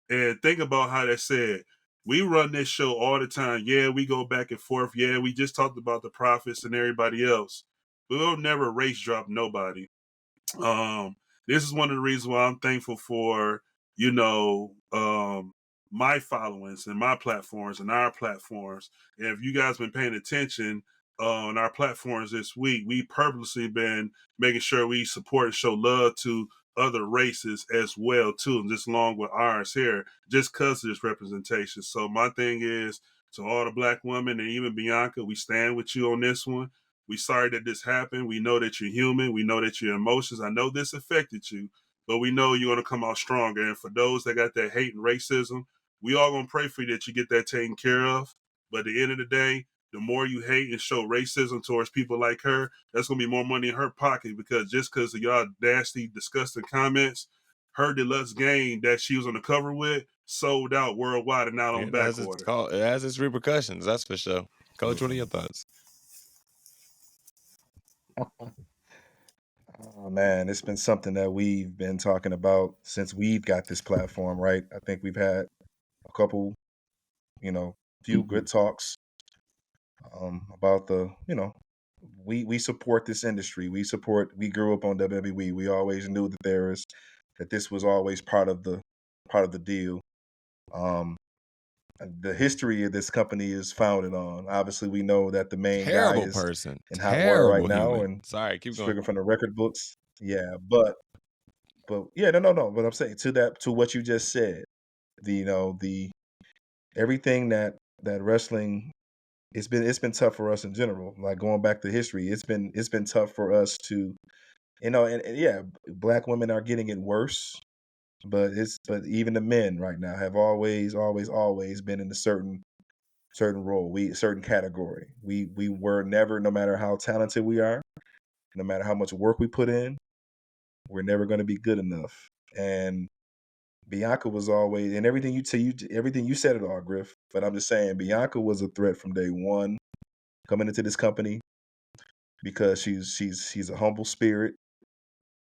And think about how they said, we run this show all the time. Yeah, we go back and forth. Yeah, we just talked about the Prophets and everybody else. We'll never race drop nobody. This is one of the reasons why I'm thankful for, you know, my followings and my platforms and our platforms. And if you guys been paying attention on our platforms this week, we purposely been making sure we support and show love to other races as well too, and just along with ours here, just because of this representation. So my thing is to all the black women and even Bianca, we stand with you on this one. We sorry that this happened. We know that you're human. We know that your emotions. I know this affected you, but we know you're going to come out stronger. And for those that got that hate and racism, we all going to pray for you that you get that taken care of. But at the end of the day, the more you hate and show racism towards people like her, that's going to be more money in her pocket because just because of y'all nasty, disgusting comments, her deluxe game that she was on the cover with sold out worldwide and not on back order. It has its repercussions, that's for sure. Coach, what are your thoughts? Oh man, it's been something that we've been talking about since we've got this platform, right? I think we've had a couple, few good talks about we support this industry. We grew up on WWE. We always knew that this was always part of the deal. The history of this company is founded on. Obviously, we know that the main guy is in hot water right now, and sorry, keep going. speaking from the record books. Yeah, but yeah, no. But I'm saying to what you just said, the everything that wrestling, it's been tough for us in general. Like going back to history, it's been tough for us to, and yeah, black women are getting it worse. But even the men right now have always been in a certain role, certain category. We were never, no matter how talented we are, no matter how much work we put in, we're never going to be good enough. And Bianca was always, and everything you said it all, Griff. But I'm just saying, Bianca was a threat from day one coming into this company because she's a humble spirit.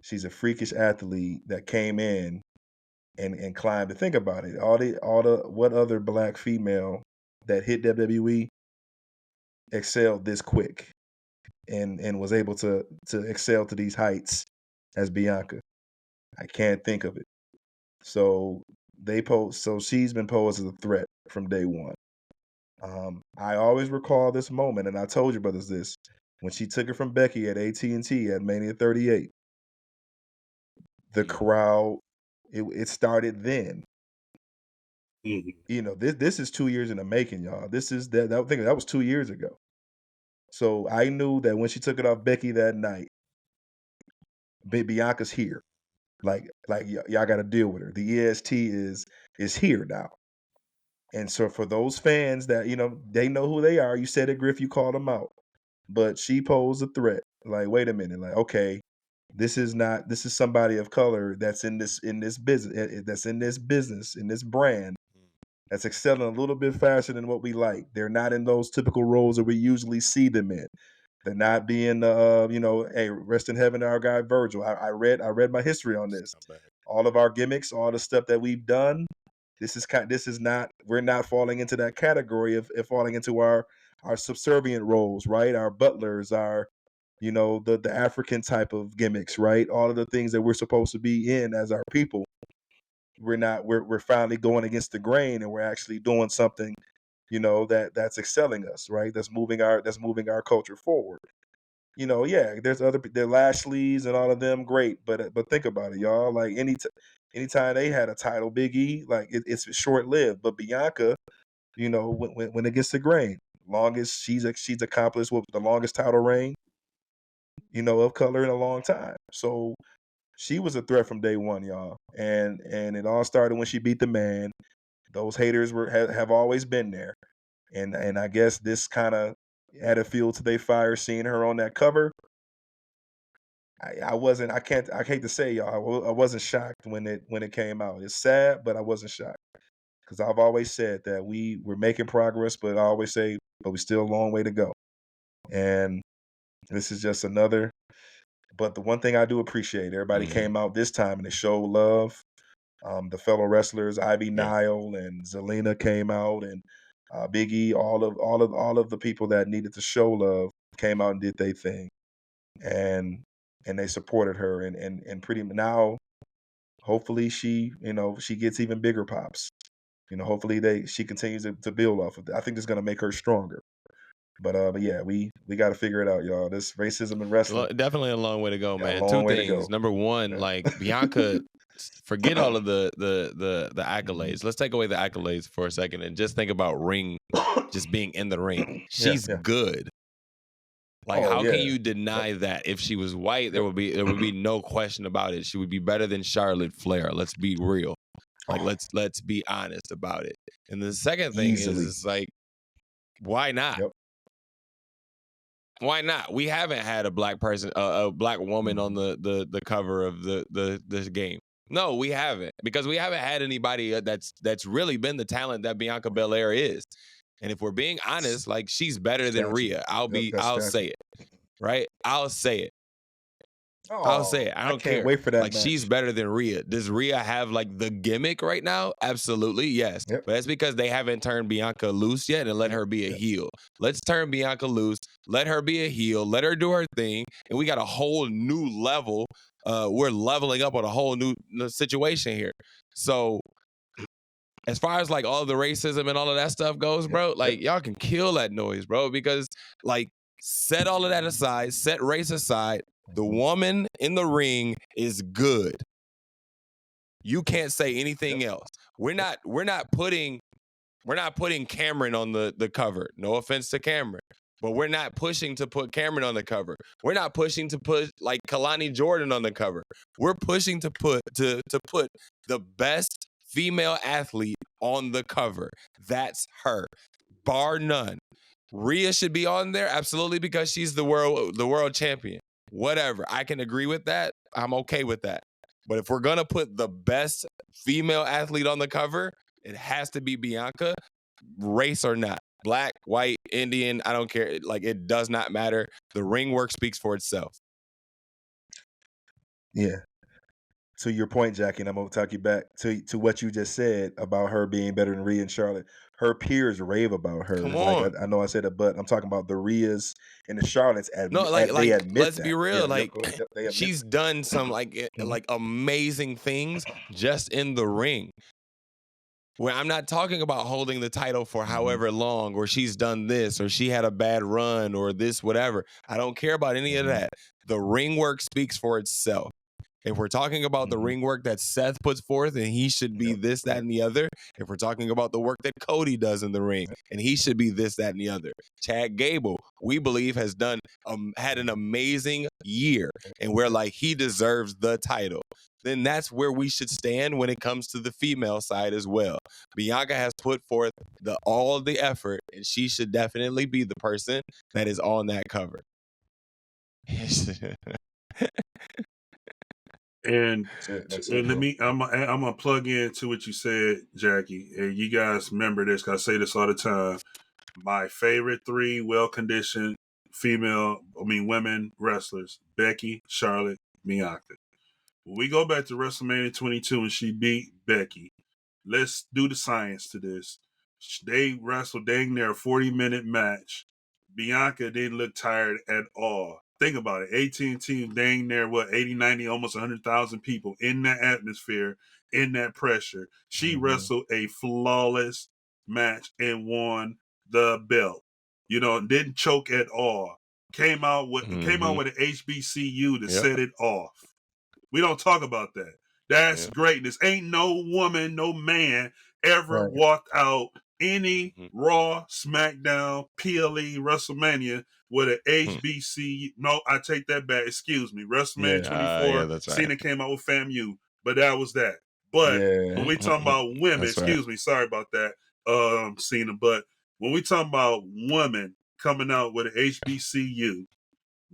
She's a freakish athlete that came in and climbed. To think about it, what other black female that hit WWE excelled this quick and was able to excel to these heights as Bianca? I can't think of it. So she's been posed as a threat from day one. I always recall this moment, and I told you brothers this, when she took it from Becky at AT&T at Mania 38. The crowd, it started then. Mm-hmm. This is 2 years in the making, y'all. This is that was 2 years ago. So I knew that when she took it off Becky that night, Bianca's here. Like y'all got to deal with her. The EST is is here now. And so for those fans that, they know who they are. You said it, Griff, you called them out. But she posed a threat. Like, wait a minute. Like, okay, this is somebody of color that's in this business, in this brand, that's excelling a little bit faster than what we like. They're not in those typical roles that we usually see them in. They're not being, hey, rest in heaven, our guy Virgil. I read my history on this. All of our gimmicks, all the stuff that we've done. We're not falling into that category of falling into our subservient roles, right? Our butlers, our, the African type of gimmicks, right? All of the things that we're supposed to be in as our people. We're finally going against the grain, and we're actually doing something, that's excelling us, right? That's moving our culture forward. There's the Lashleys and all of them, great, but think about it, y'all. Like anytime they had a title, Big E, like it's short lived. But Bianca, when it gets to grain, longest she's accomplished with the longest title reign, of color in a long time. So she was a threat from day one, y'all. And it all started when she beat the man. Those haters have always been there. And I guess this kind of added fuel to their fire, seeing her on that cover. I hate to say, y'all, I wasn't shocked when it came out. It's sad, but I wasn't shocked. Because I've always said that we're making progress, but I always say, but we still a long way to go. And this is just another. But the one thing I do appreciate, everybody came out this time and they showed love. The fellow wrestlers, Ivy Nile and Zelina came out, and Big E, all of the people that needed to show love came out and did their thing, and they supported her, and pretty now, hopefully she gets even bigger pops. Hopefully she continues to build off of that. I think it's gonna make her stronger. But yeah, we got to figure it out, y'all. This racism in wrestling, definitely a long way to go, man. A long way to go. Number one, like Bianca, forget all of the accolades. Let's take away the accolades for a second and just think about just being in the ring. She's good. Like, how can you deny that? If she was white, there would be no question about it. She would be better than Charlotte Flair. Let's be real. Like, let's be honest about it. And the second thing is like, why not? Yep. Why not? We haven't had a black person, a black woman on the cover of the game. No, we haven't, because we haven't had anybody that's really been the talent that Bianca Belair is. And if we're being honest, like, she's better than Rhea. I'll say it, right? I'll say it. I'll say it. I don't care. Can't wait for that. Like, match. She's better than Rhea. Does Rhea have like the gimmick right now? Absolutely, yes. Yep. But that's because they haven't turned Bianca loose yet and let her be a heel. Let's turn Bianca loose. Let her be a heel. Let her do her thing. And we got a whole new level. We're leveling up on a whole new situation here. So as far as like all the racism and all of that stuff goes, bro, like, y'all can kill that noise, bro, because like, set all of that aside, set race aside. The woman in the ring is good. You can't say anything else. We're not putting Cameron on the cover. No offense to Cameron, but we're not pushing to put Cameron on the cover. We're not pushing to put like Kalani Jordan on the cover. We're pushing to put the best female athlete on the cover. That's her, bar none. Rhea should be on there, absolutely, because she's the world champion. Whatever. I can agree with that. I'm okay with that. But if we're going to put the best female athlete on the cover, it has to be Bianca, race or not. Black, white, Indian, I don't care. Like, it does not matter. The ring work speaks for itself. Yeah. To your point, Jackie, and I'm going to talk you back to what you just said about her being better than Rhea and Charlotte. Her peers rave about her. Come on. Like, I know I said it, but I'm talking about the Rheas and the Charlottes. They admit let's be real. She's done some like amazing things just in the ring. Where I'm not talking about holding the title for however long, or she's done this, or she had a bad run, or this, whatever. I don't care about any of that. The ring work speaks for itself. If we're talking about the ring work that Seth puts forth and he should be this, that, and the other, if we're talking about the work that Cody does in the ring and he should be this, that, and the other, Chad Gable, we believe, has had an amazing year, and we're like, he deserves the title. Then that's where we should stand when it comes to the female side as well. Bianca has put forth all of the effort, and she should definitely be the person that is on that cover. And That's it, let bro. me, I'm gonna plug into what you said, Jackie. And you guys remember this, 'cause I say this all the time. My favorite 3 well-conditioned women wrestlers: Becky, Charlotte, Bianca. When we go back to WrestleMania 22 and she beat Becky, let's do the science to this. They wrestled dang near a 40-minute match. Bianca didn't look tired at all. Think about it. AT&T dang near 80, 90, almost 100,000 people in that atmosphere, in that pressure. She wrestled a flawless match and won the belt. Didn't choke at all. Came out with an HBCU to set it off. We don't talk about that. That's greatness. Ain't no woman, no man ever walked out any Raw, SmackDown, PLE, WrestleMania with an HBC. No, I take that back. Excuse me. WrestleMania 24, Cena came out with FAMU, but that was that. But when we talking about women, excuse me, sorry about that, Cena, but when we talking about women coming out with an HBCU,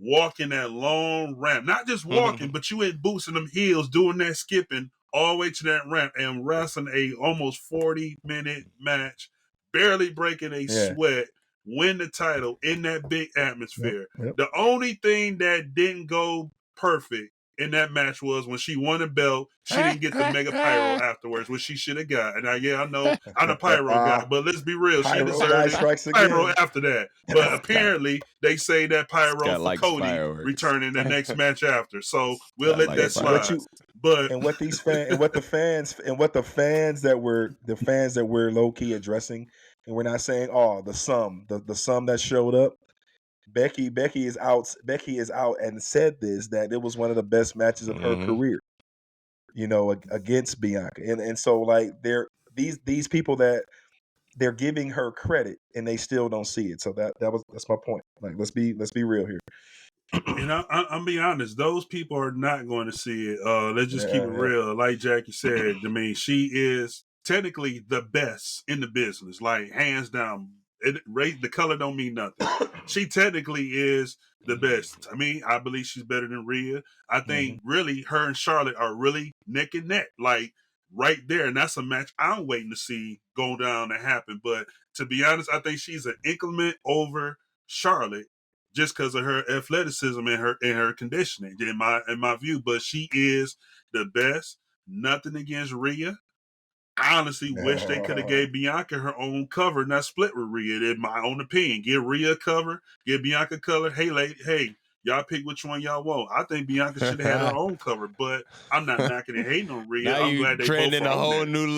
walking that long ramp, not just walking, but you in boots and them heels, doing that skipping all the way to that ramp and wrestling a almost 40-minute match, barely breaking a sweat, win the title in that big atmosphere. The only thing that didn't go perfect in that match was when she won the belt, she didn't get the mega pyro afterwards, which she should have got. And I know I'm a pyro guy, but let's be real, she deserved it. Pyro after that. But apparently they say that pyro for Cody fireworks. Returning the next match after. So we'll let that slide. What the fans that we're low key addressing, and we're not saying the sum that showed up. Becky is out and said this, that it was one of the best matches of her career, against Bianca. And so like these people that they're giving her credit and they still don't see it. So that's my point. Like let's be real here. And I'm be honest, those people are not going to see it. Let's just keep it real. Like Jackie said, I mean, she is technically the best in the business, like hands down. The color don't mean nothing. She technically is the best. I mean, I believe she's better than Rhea. I think really her and Charlotte are really neck and neck, like right there. And that's a match I'm waiting to see go down and happen. But to be honest, I think she's an increment over Charlotte just because of her athleticism and her conditioning, in my view. But she is the best. Nothing against Rhea. I honestly wish they could have gave Bianca her own cover, not split with Rhea. In my own opinion, give Rhea a cover, give Bianca color. Hey, y'all pick which one y'all want. I think Bianca should have had her own cover, but I'm not knocking and hating on Rhea. Now I'm glad they trend both in are a on whole there. new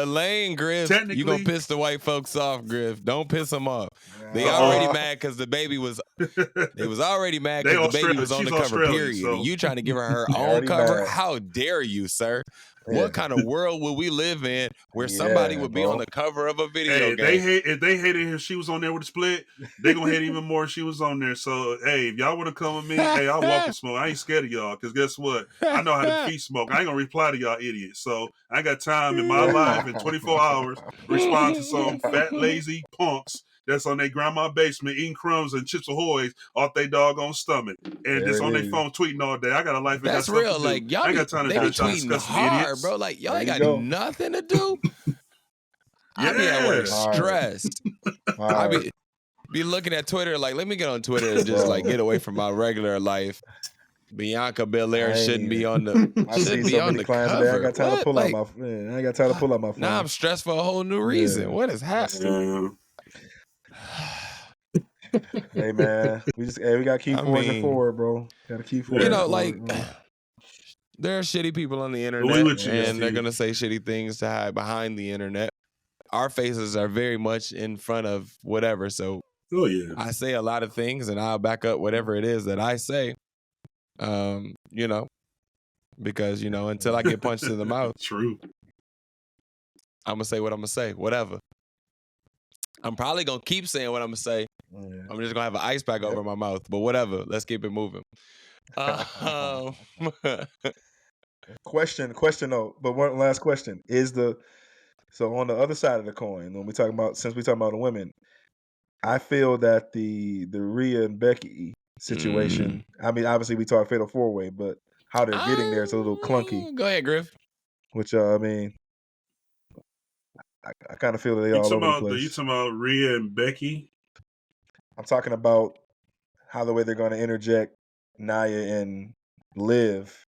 lane, Griff. You gonna piss the white folks off, Griff. Don't piss them off. They already mad because the baby was. They was already mad because the baby was on the cover. Period. So. And you trying to give her own cover? How dare you, sir? Yeah. What kind of world would we live in where somebody would be on the cover of a video game? If they hated her, she was on there with a split, they gonna hate even more if she was on there. So, hey, if y'all want to come with me, hey, I'll walk and smoke. I ain't scared of y'all, because guess what? I know how to defeat smoke. I ain't gonna reply to y'all idiots. So, I ain't got time in my life in 24 hours to respond to some fat, lazy punks that's on their grandma basement eating crumbs and Chips Ahoy's off their doggone stomach, and just on their phone tweeting all day. I got a life. That's got real. Stuff to do. Like y'all, I ain't got time to be tweeting hard, idiots. Bro. Like y'all ain't got nothing to do. I be at work stressed. I be looking at Twitter like, let me get on Twitter and just like get away from my regular life. Bianca Belair shouldn't be on the. I see so many clients today. I ain't got time to pull out my. I ain't got time to pull out my phone. Now I'm stressed for a whole new reason. Yeah. What is happening? Hey man, we gotta keep forging forward, bro. Gotta keep forging forward. Like there are shitty people on the internet, and they're gonna say shitty things to hide behind the internet. Our faces are very much in front of whatever, so I say a lot of things, and I'll back up whatever it is that I say. because, you know, until I get punched in the mouth, True. I'm going to say what I'm going to say, whatever. I'm probably going to keep saying what I'm going to say. Yeah. I'm just going to have an ice pack over my mouth, but whatever. Let's keep it moving. Question though, but one last question. So on the other side of the coin, when we talking about, since we talking about the women, I feel that the Rhea and Becky situation, I mean, obviously we talk Fatal 4-Way, but how they're getting there is a little clunky. Go ahead, Griff. Which, I mean, I kind of feel that they all over the place. You talking about Rhea and Becky? I'm talking about how the way they're going to interject Nia and Liv.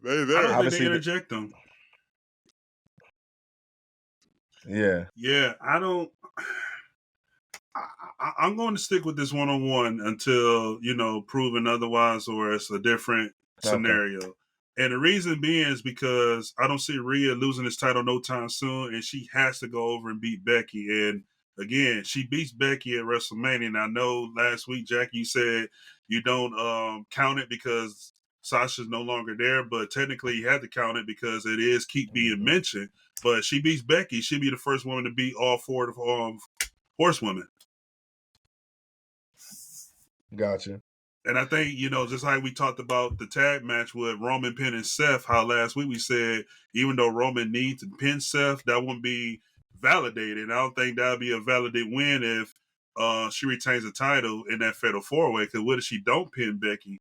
I don't think they interject them. Yeah. Yeah, I don't. I'm going to stick with this one-on-one until, you know, proven otherwise or it's a different scenario. And the reason being is because I don't see Rhea losing this title no time soon, and she has to go over and beat Becky. And again, she beats Becky at WrestleMania. And I know last week, Jackie, you said you don't count it because Sasha's no longer there, but technically you had to count it because it is keep being mentioned. But she beats Becky. She'd be the first woman to beat all four of horsewomen. Gotcha. And I think, you know, just like we talked about the tag match with Roman pinning Seth, how last week we said, even though Roman needs to pin Seth, that wouldn't be validated. I don't think that would be a validated win if she retains the title in that Fatal 4-Way, because what if she don't pin Becky?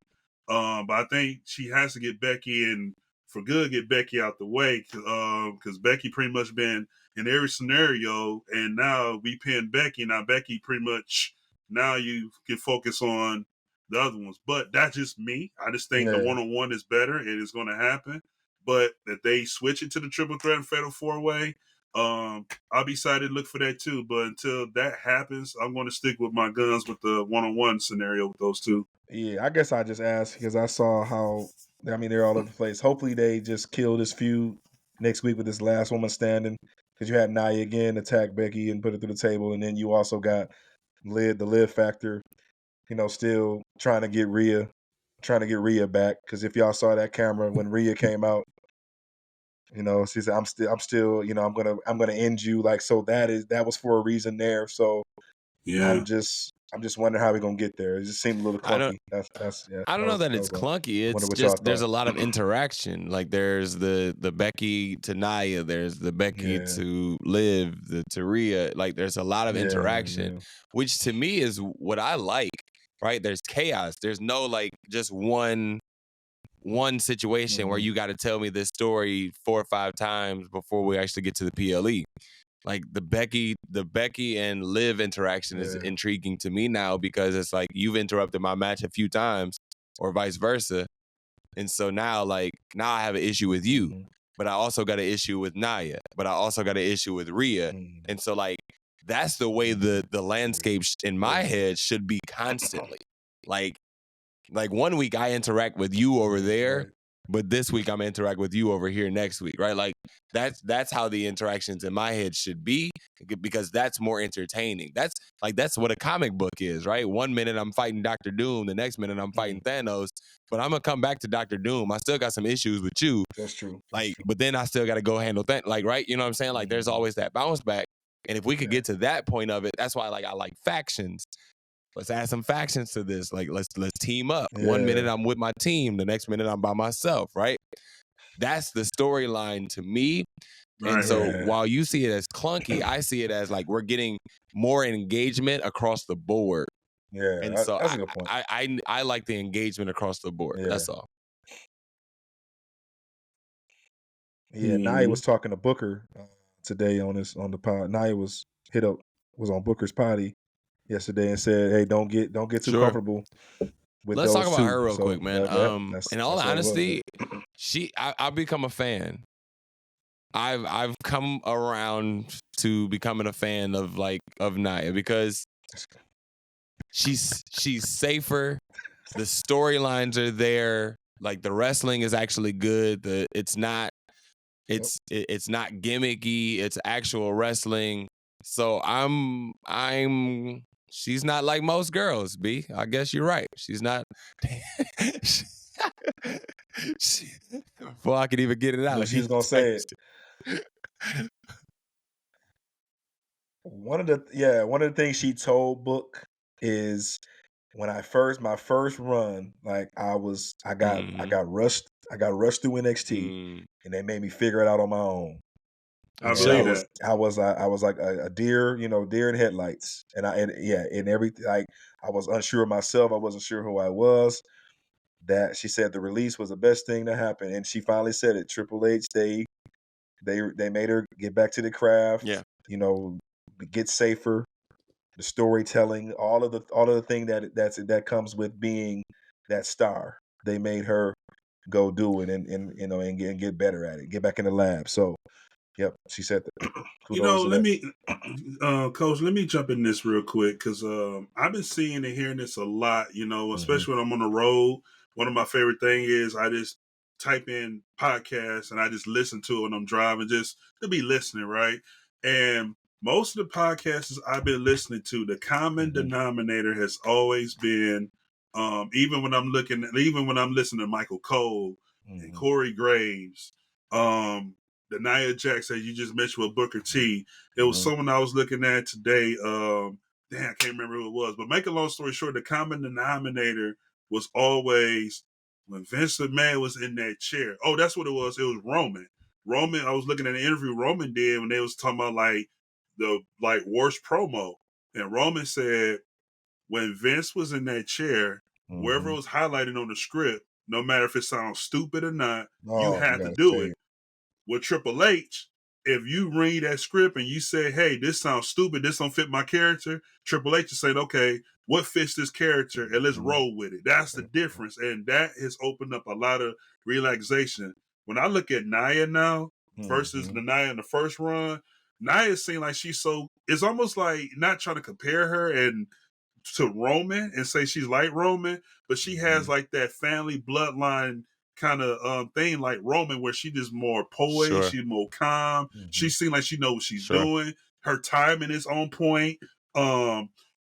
But I think she has to get Becky and for good, get Becky out the way, because Becky pretty much been in every scenario, and now we pin Becky. Now Becky pretty much, now you can focus on the other ones. But that's just me. I just think the one-on-one is better. It is going to happen. But that they switch it to the triple threat and Fatal 4-Way, I'll be excited to look for that too. But until that happens, I'm going to stick with my guns with the one-on-one scenario with those two. Yeah, I guess I just asked because I saw how, I mean, they're all over the place. Hopefully they just kill this feud next week with this last woman standing, because you had Nia again attack Becky and put it through the table, and then you also got the Liv factor, you know, still trying to get Rhea back. Because if y'all saw that camera when Rhea came out, you know, she said, "I'm still, you know, I'm gonna end you." Like, so that was for a reason there. So yeah, I'm just wondering how we're gonna get there. It just seemed a little clunky. I don't know that it's clunky. It's just there's a lot of interaction. Like there's the Becky to Nia, there's the Becky to Liv, the to Rhea. Like there's a lot of interaction, which to me is what I like. Right? There's chaos. There's no like just one situation where you got to tell me this story 4 or 5 times before we actually get to the PLE. Like the Becky and Liv interaction is intriguing to me now, because it's like you've interrupted my match a few times or vice versa. And so now I have an issue with you, but I also got an issue with Nia, but I also got an issue with Rhea. And so like, that's the way the landscape in my head should be constantly. Like 1 week I interact with you over there, but this week I'm gonna interact with you over here next week, right? Like that's how the interactions in my head should be, because that's more entertaining. That's what a comic book is, right? 1 minute I'm fighting Dr. Doom, the next minute I'm fighting Thanos, but I'm gonna come back to Dr. Doom. I still got some issues with you. That's true. But then I still gotta go handle that, right? You know what I'm saying? Like there's always that bounce back. And if we could get to that point of it, that's why I like factions. Let's add some factions to this. Like let's team up. 1 minute I'm with my team, the next minute I'm by myself, right? That's the storyline to me. And so while you see it as clunky, I see it as like we're getting more engagement across the board. Yeah, and so that's a good point. I like the engagement across the board. That's all. Yeah, Nia was talking to Booker today on the pod. Nia was on Booker's potty yesterday and said, "Hey, don't get too comfortable with Let's those talk about her real quick, man. In all honesty, I've become a fan. I've come around to becoming a fan of Nia, because she's safer. The storylines are there. Like the wrestling is actually good. It's not gimmicky. It's actual wrestling. So she's not like most girls, B. I guess you're right. She's not Before I could even get it out, she was gonna say it. One of the things she told Book is when my first run, like I got rushed through NXT, and they made me figure it out on my own. I And believe that. I was like a deer, deer in headlights, and everything. Like I was unsure of myself. I wasn't sure who I was. That she said the release was the best thing to happen, and she finally said it. Triple H, they made her get back to the craft. Yeah. Get safer. The storytelling, all of the thing that comes with being that star. They made her go do it and get better at it. Get back in the lab. So, yep, she said that. Let me, Coach, let me jump in this real quick because I've been seeing and hearing this a lot, especially when I'm on the road. One of my favorite things is I just type in podcasts and I just listen to it when I'm driving, just to be listening, right? And most of the podcasts I've been listening to, the common denominator has always been, even when I'm listening to Michael Cole and Corey Graves, the Nia Jax that you just mentioned with Booker T. It was someone I was looking at today. I can't remember who it was. But make a long story short, the common denominator was always when Vince McMahon was in that chair. Oh, that's what it was. It was Roman. I was looking at an interview Roman did when they was talking about the worst promo. And Roman said when Vince was in that chair, wherever it was highlighted on the script, no matter if it sounds stupid or not, you had to do it. With Triple H, if you read that script and you say, hey, this sounds stupid, this don't fit my character, Triple H is saying, okay, what fits this character, and let's roll with it. That's the difference, and that has opened up a lot of relaxation. When I look at Nia now versus the Nia in the first run, Nia seems like it's almost like not trying to compare her to Roman and say she's like Roman, but she has like that family bloodline kind of thing like Roman where she just more poised, she's more calm. She seems like she knows what she's doing. Her timing is on point.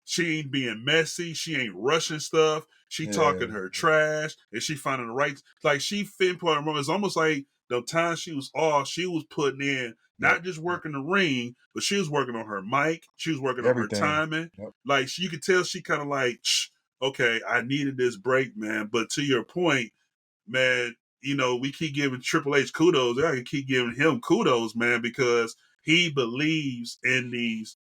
She ain't being messy. She ain't rushing stuff. She talking her trash and she finding the right, like she pinpointing Roman. It's almost like the time she was off, she was putting in not just working the ring, but she was working on her mic. She was working on her timing. Like you could tell she kind of like, okay, I needed this break, man. But to your point, man, we keep giving Triple H kudos. I can keep giving him kudos, man, because he believes in these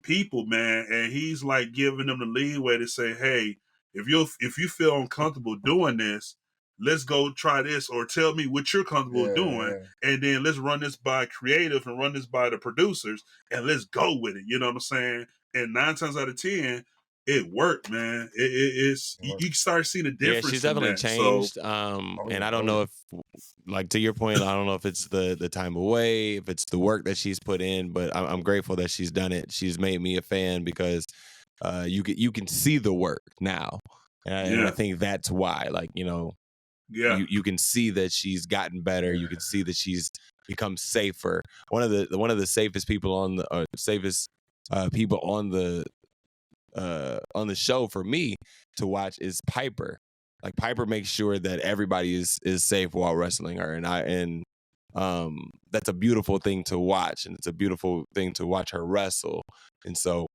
people, man, and he's like giving them the leeway to say, hey, if you feel uncomfortable doing this, let's go try this, or tell me what you're comfortable doing, and then let's run this by creative and run this by the producers, and let's go with it. You know what I'm saying? And 9 times out of 10, it worked, man. It's you start seeing a difference. Yeah, she's definitely changed. So, and I don't know if, like to your point, I don't know if it's the time away, if it's the work that she's put in, but I'm grateful that she's done it. She's made me a fan because you can see the work now, and I think that's why. Like you can see that she's gotten better. You can see that she's become safer. One of the safest people on the safest people on the show for me to watch is Piper. Like Piper makes sure that everybody is safe while wrestling her, and that's a beautiful thing to watch, and it's a beautiful thing to watch her wrestle. And so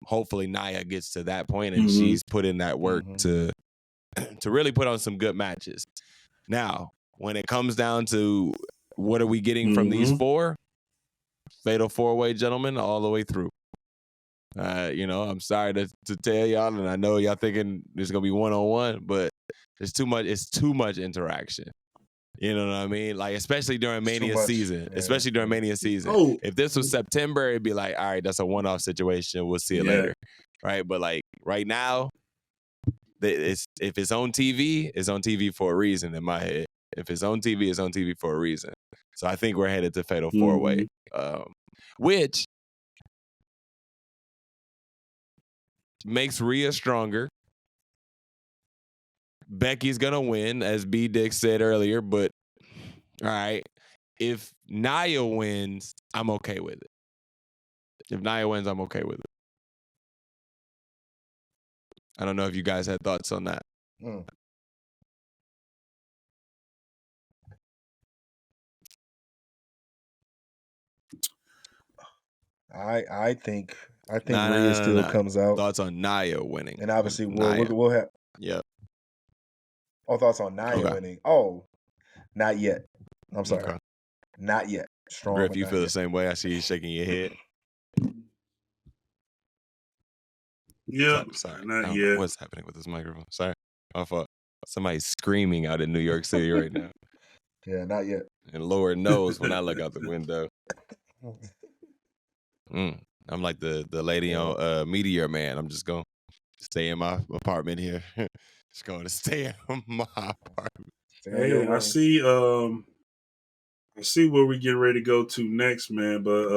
hopefully Nia gets to that point and she's put in that work to really put on some good matches. Now, when it comes down to what are we getting from these 4? Fatal 4-way, gentlemen, all the way through. I'm sorry to tell y'all, and I know y'all thinking there's gonna be one-on-one, but it's too much interaction. You know what I mean? Like, especially during Mania season. Especially during Mania season. Oh. If this was September, it'd be like, all right, that's a one-off situation. We'll see it later. Right? But like right now, if it's on TV, it's on TV for a reason in my head. If it's on TV, it's on TV for a reason. So I think we're headed to Fatal 4-way. Which makes Rhea stronger. Becky's going to win, as BDixx said earlier, but all right, if Nia wins, I'm okay with it. If Nia wins, I'm okay with it. I don't know if you guys had thoughts on that. I think Rhea No. still comes out. Thoughts on Nia winning? And obviously Nia. we'll have. Yep. Oh, thoughts on Nia winning? Oh, not yet. I'm sorry, not yet. Strong. Griff, you feel yet. the same way? I see you shaking your head. Yeah. Sorry. Not yet. What's happening with this microphone? Sorry. My fault. Somebody's screaming out in New York City right now. Yeah, not yet. And Lord knows when I look out the window. I'm like the lady on Meteor Man. I'm just going to stay in my apartment here. Just going to stay in my apartment. Hey, I see where we get ready to go to next, man. But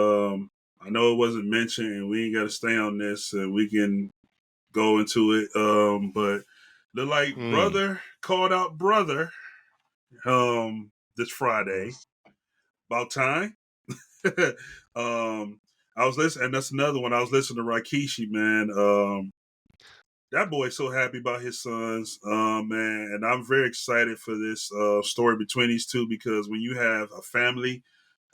I know it wasn't mentioned, and we ain't got to stay on this. We can go into it. But look like brother called out brother this Friday. About time. I was listening, and that's another one. I was listening to Rikishi, man. That boy's so happy about his sons, man, and I'm very excited for this story between these two, because when you have a family,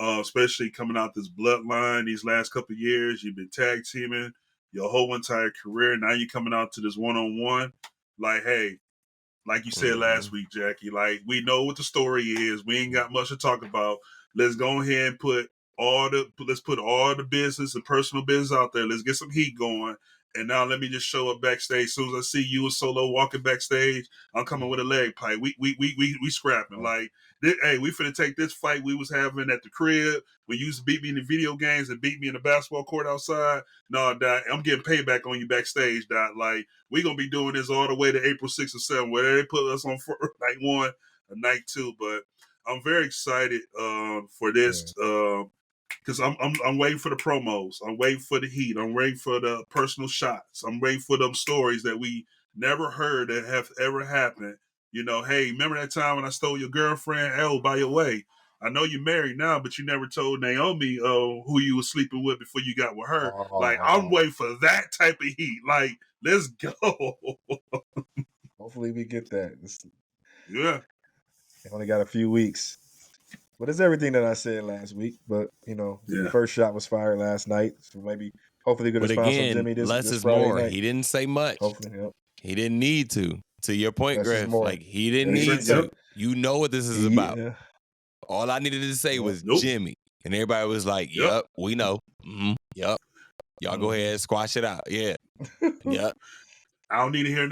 especially coming out this bloodline these last couple of years, you've been tag teaming your whole entire career. Now you're coming out to this one-on-one. Like, hey, like you said last week, Jackie, like, we know what the story is. We ain't got much to talk about. Let's go ahead and put all the business and personal business out there. Let's get some heat going. And now let me just show up backstage. As soon as I see you and Solo walking backstage, I'm coming with a leg pipe. We scrapping. Like, hey, we finna take this fight we was having at the crib when you used to beat me in the video games and beat me in the basketball court outside. No, Doc, I'm getting payback on you backstage, Doc. Like, we gonna be doing this all the way to April 6th or 7th, whether they put us on for night 1 or night 2. But I'm very excited for this. Because I'm waiting for the promos. I'm waiting for the heat. I'm waiting for the personal shots. I'm waiting for them stories that we never heard that have ever happened. You know, hey, remember that time when I stole your girlfriend? Oh, by the way, I know you're married now, but you never told Naomi who you were sleeping with before you got with her. Like, I'm waiting for that type of heat. Like, let's go. Hopefully we get that. Yeah. We only got a few weeks. But it's everything that I said last week. But, the first shot was fired last night. So hopefully we're going to find some Jimmy this less is Friday more. night. He didn't say much. Hopefully, yep. He didn't need to. To your point, Less Griff, like, he didn't Less need to. You know what this is about. Yeah. All I needed to say was Jimmy. And everybody was like, yep, we know. Mm-hmm. Yep. Y'all go ahead and squash it out. Yeah. Yep. I don't need to hear.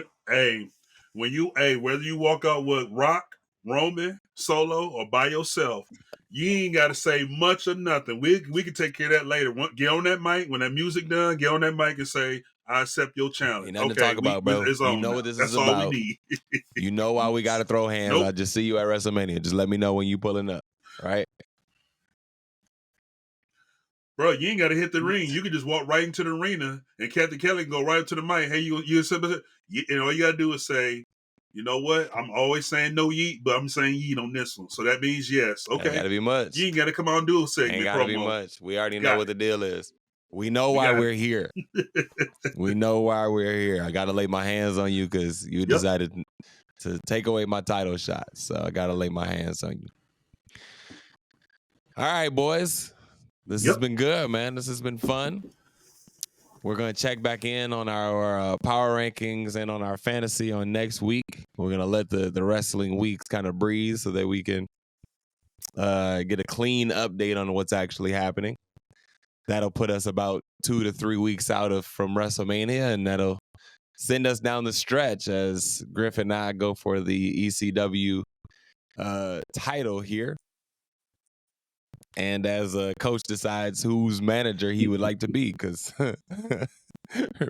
Whether you walk out with Rock, Roman, Solo, or by yourself, you ain't got to say much or nothing. We can take care of that later. Get on that mic when that music done. Get on that mic and say, "I accept your challenge." Ain't nothing to talk about, bro. You know what this is about. That's all we need. You know why we got to throw hands. I just see you at WrestleMania. Just let me know when you pulling up. Right? Bro, you ain't got to hit the ring. You can just walk right into the arena, and Captain Kelly can go right up to the mic. Hey, you accept it? All you got to do is say, you know what? I'm always saying no yeet, but I'm saying yeet on this one. So that means yes. Okay. Ain't got to be much. You ain't got to come on and do a segment. Ain't got to be much. We already know what the deal is. We know why we're here. We know why we're here. I got to lay my hands on you because you decided to take away my title shot. So I got to lay my hands on you. All right, boys. This has been good, man. This has been fun. We're going to check back in on our power rankings and on our fantasy on next week. We're going to let the wrestling weeks kind of breathe so that we can get a clean update on what's actually happening. That'll put us about 2 to 3 weeks out from WrestleMania, and that'll send us down the stretch as Griff and I go for the ECW title here. And as a coach decides whose manager he would like to be, because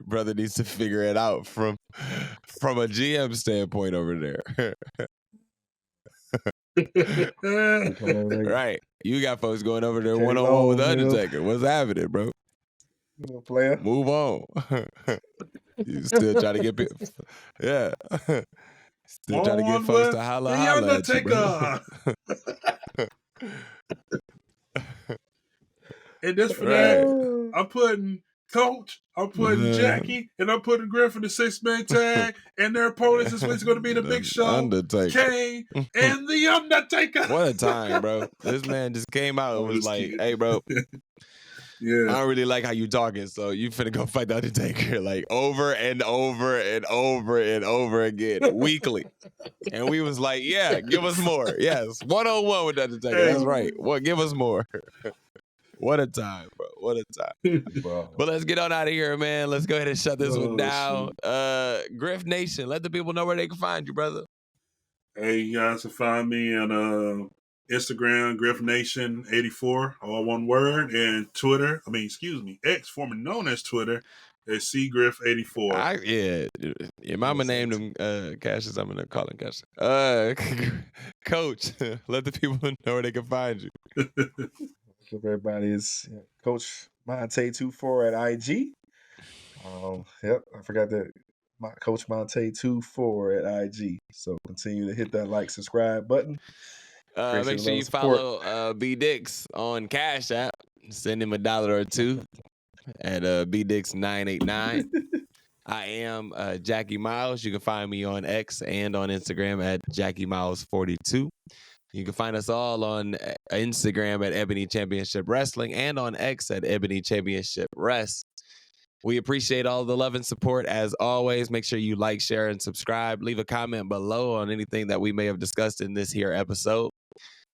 brother needs to figure it out from a GM standpoint over there. Right. You got folks going over there one-on-one with Undertaker. What's happening, bro? Player. Move on. You still trying to get people. Yeah. Still trying to get folks to holla at you, bro. And this for that, I'm putting Coach, I'm putting Jackie, and I'm putting Griff in the 6-man tag, and their opponents this week's going to be the Big Show, Undertaker, Kane, and the Undertaker. What a time, bro! This man just came out and was like, "Hey, bro, Yeah. I don't really like how you talking, so you finna go fight the Undertaker like over and over and over and over again weekly. And we was like, yeah, give us more. Yes, 1-on-1 with the Undertaker. That's right. Well, give us more. What a time, bro. What a time. Bro. But let's get on out of here, man. Let's go ahead and shut this one down. Griff Nation, let the people know where they can find you, brother. Hey, you guys can find me on Instagram, Griff Nation 84, all one word, and Twitter. X, formerly known as Twitter, is CGriff84. Your mama named him Cassius. I'm gonna call him Cassius. Coach, let the people know where they can find you. Everybody is Coach Montay 24 at IG. Yep, I forgot that. Coach Montay 24 at IG. So continue to hit that like, subscribe button. Make sure you follow BDixx on Cash App. Send him $1 or $2 at BDixx989. I am Jackie Miles. You can find me on X and on Instagram at JackieMiles42. You can find us all on Instagram at Ebony Championship Wrestling and on X at Ebony Championship Rest. We appreciate all the love and support. As always, make sure you like, share, and subscribe. Leave a comment below on anything that we may have discussed in this here episode.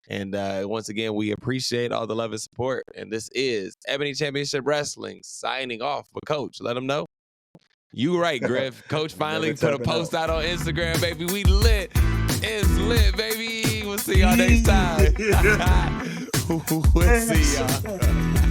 And once again, we appreciate all the love and support. And this is Ebony Championship Wrestling signing off. But Coach, let them know. You right, Griff. Coach finally put a post out on Instagram, baby. We lit. It's lit, baby. We'll see y'all next time. We'll see y'all.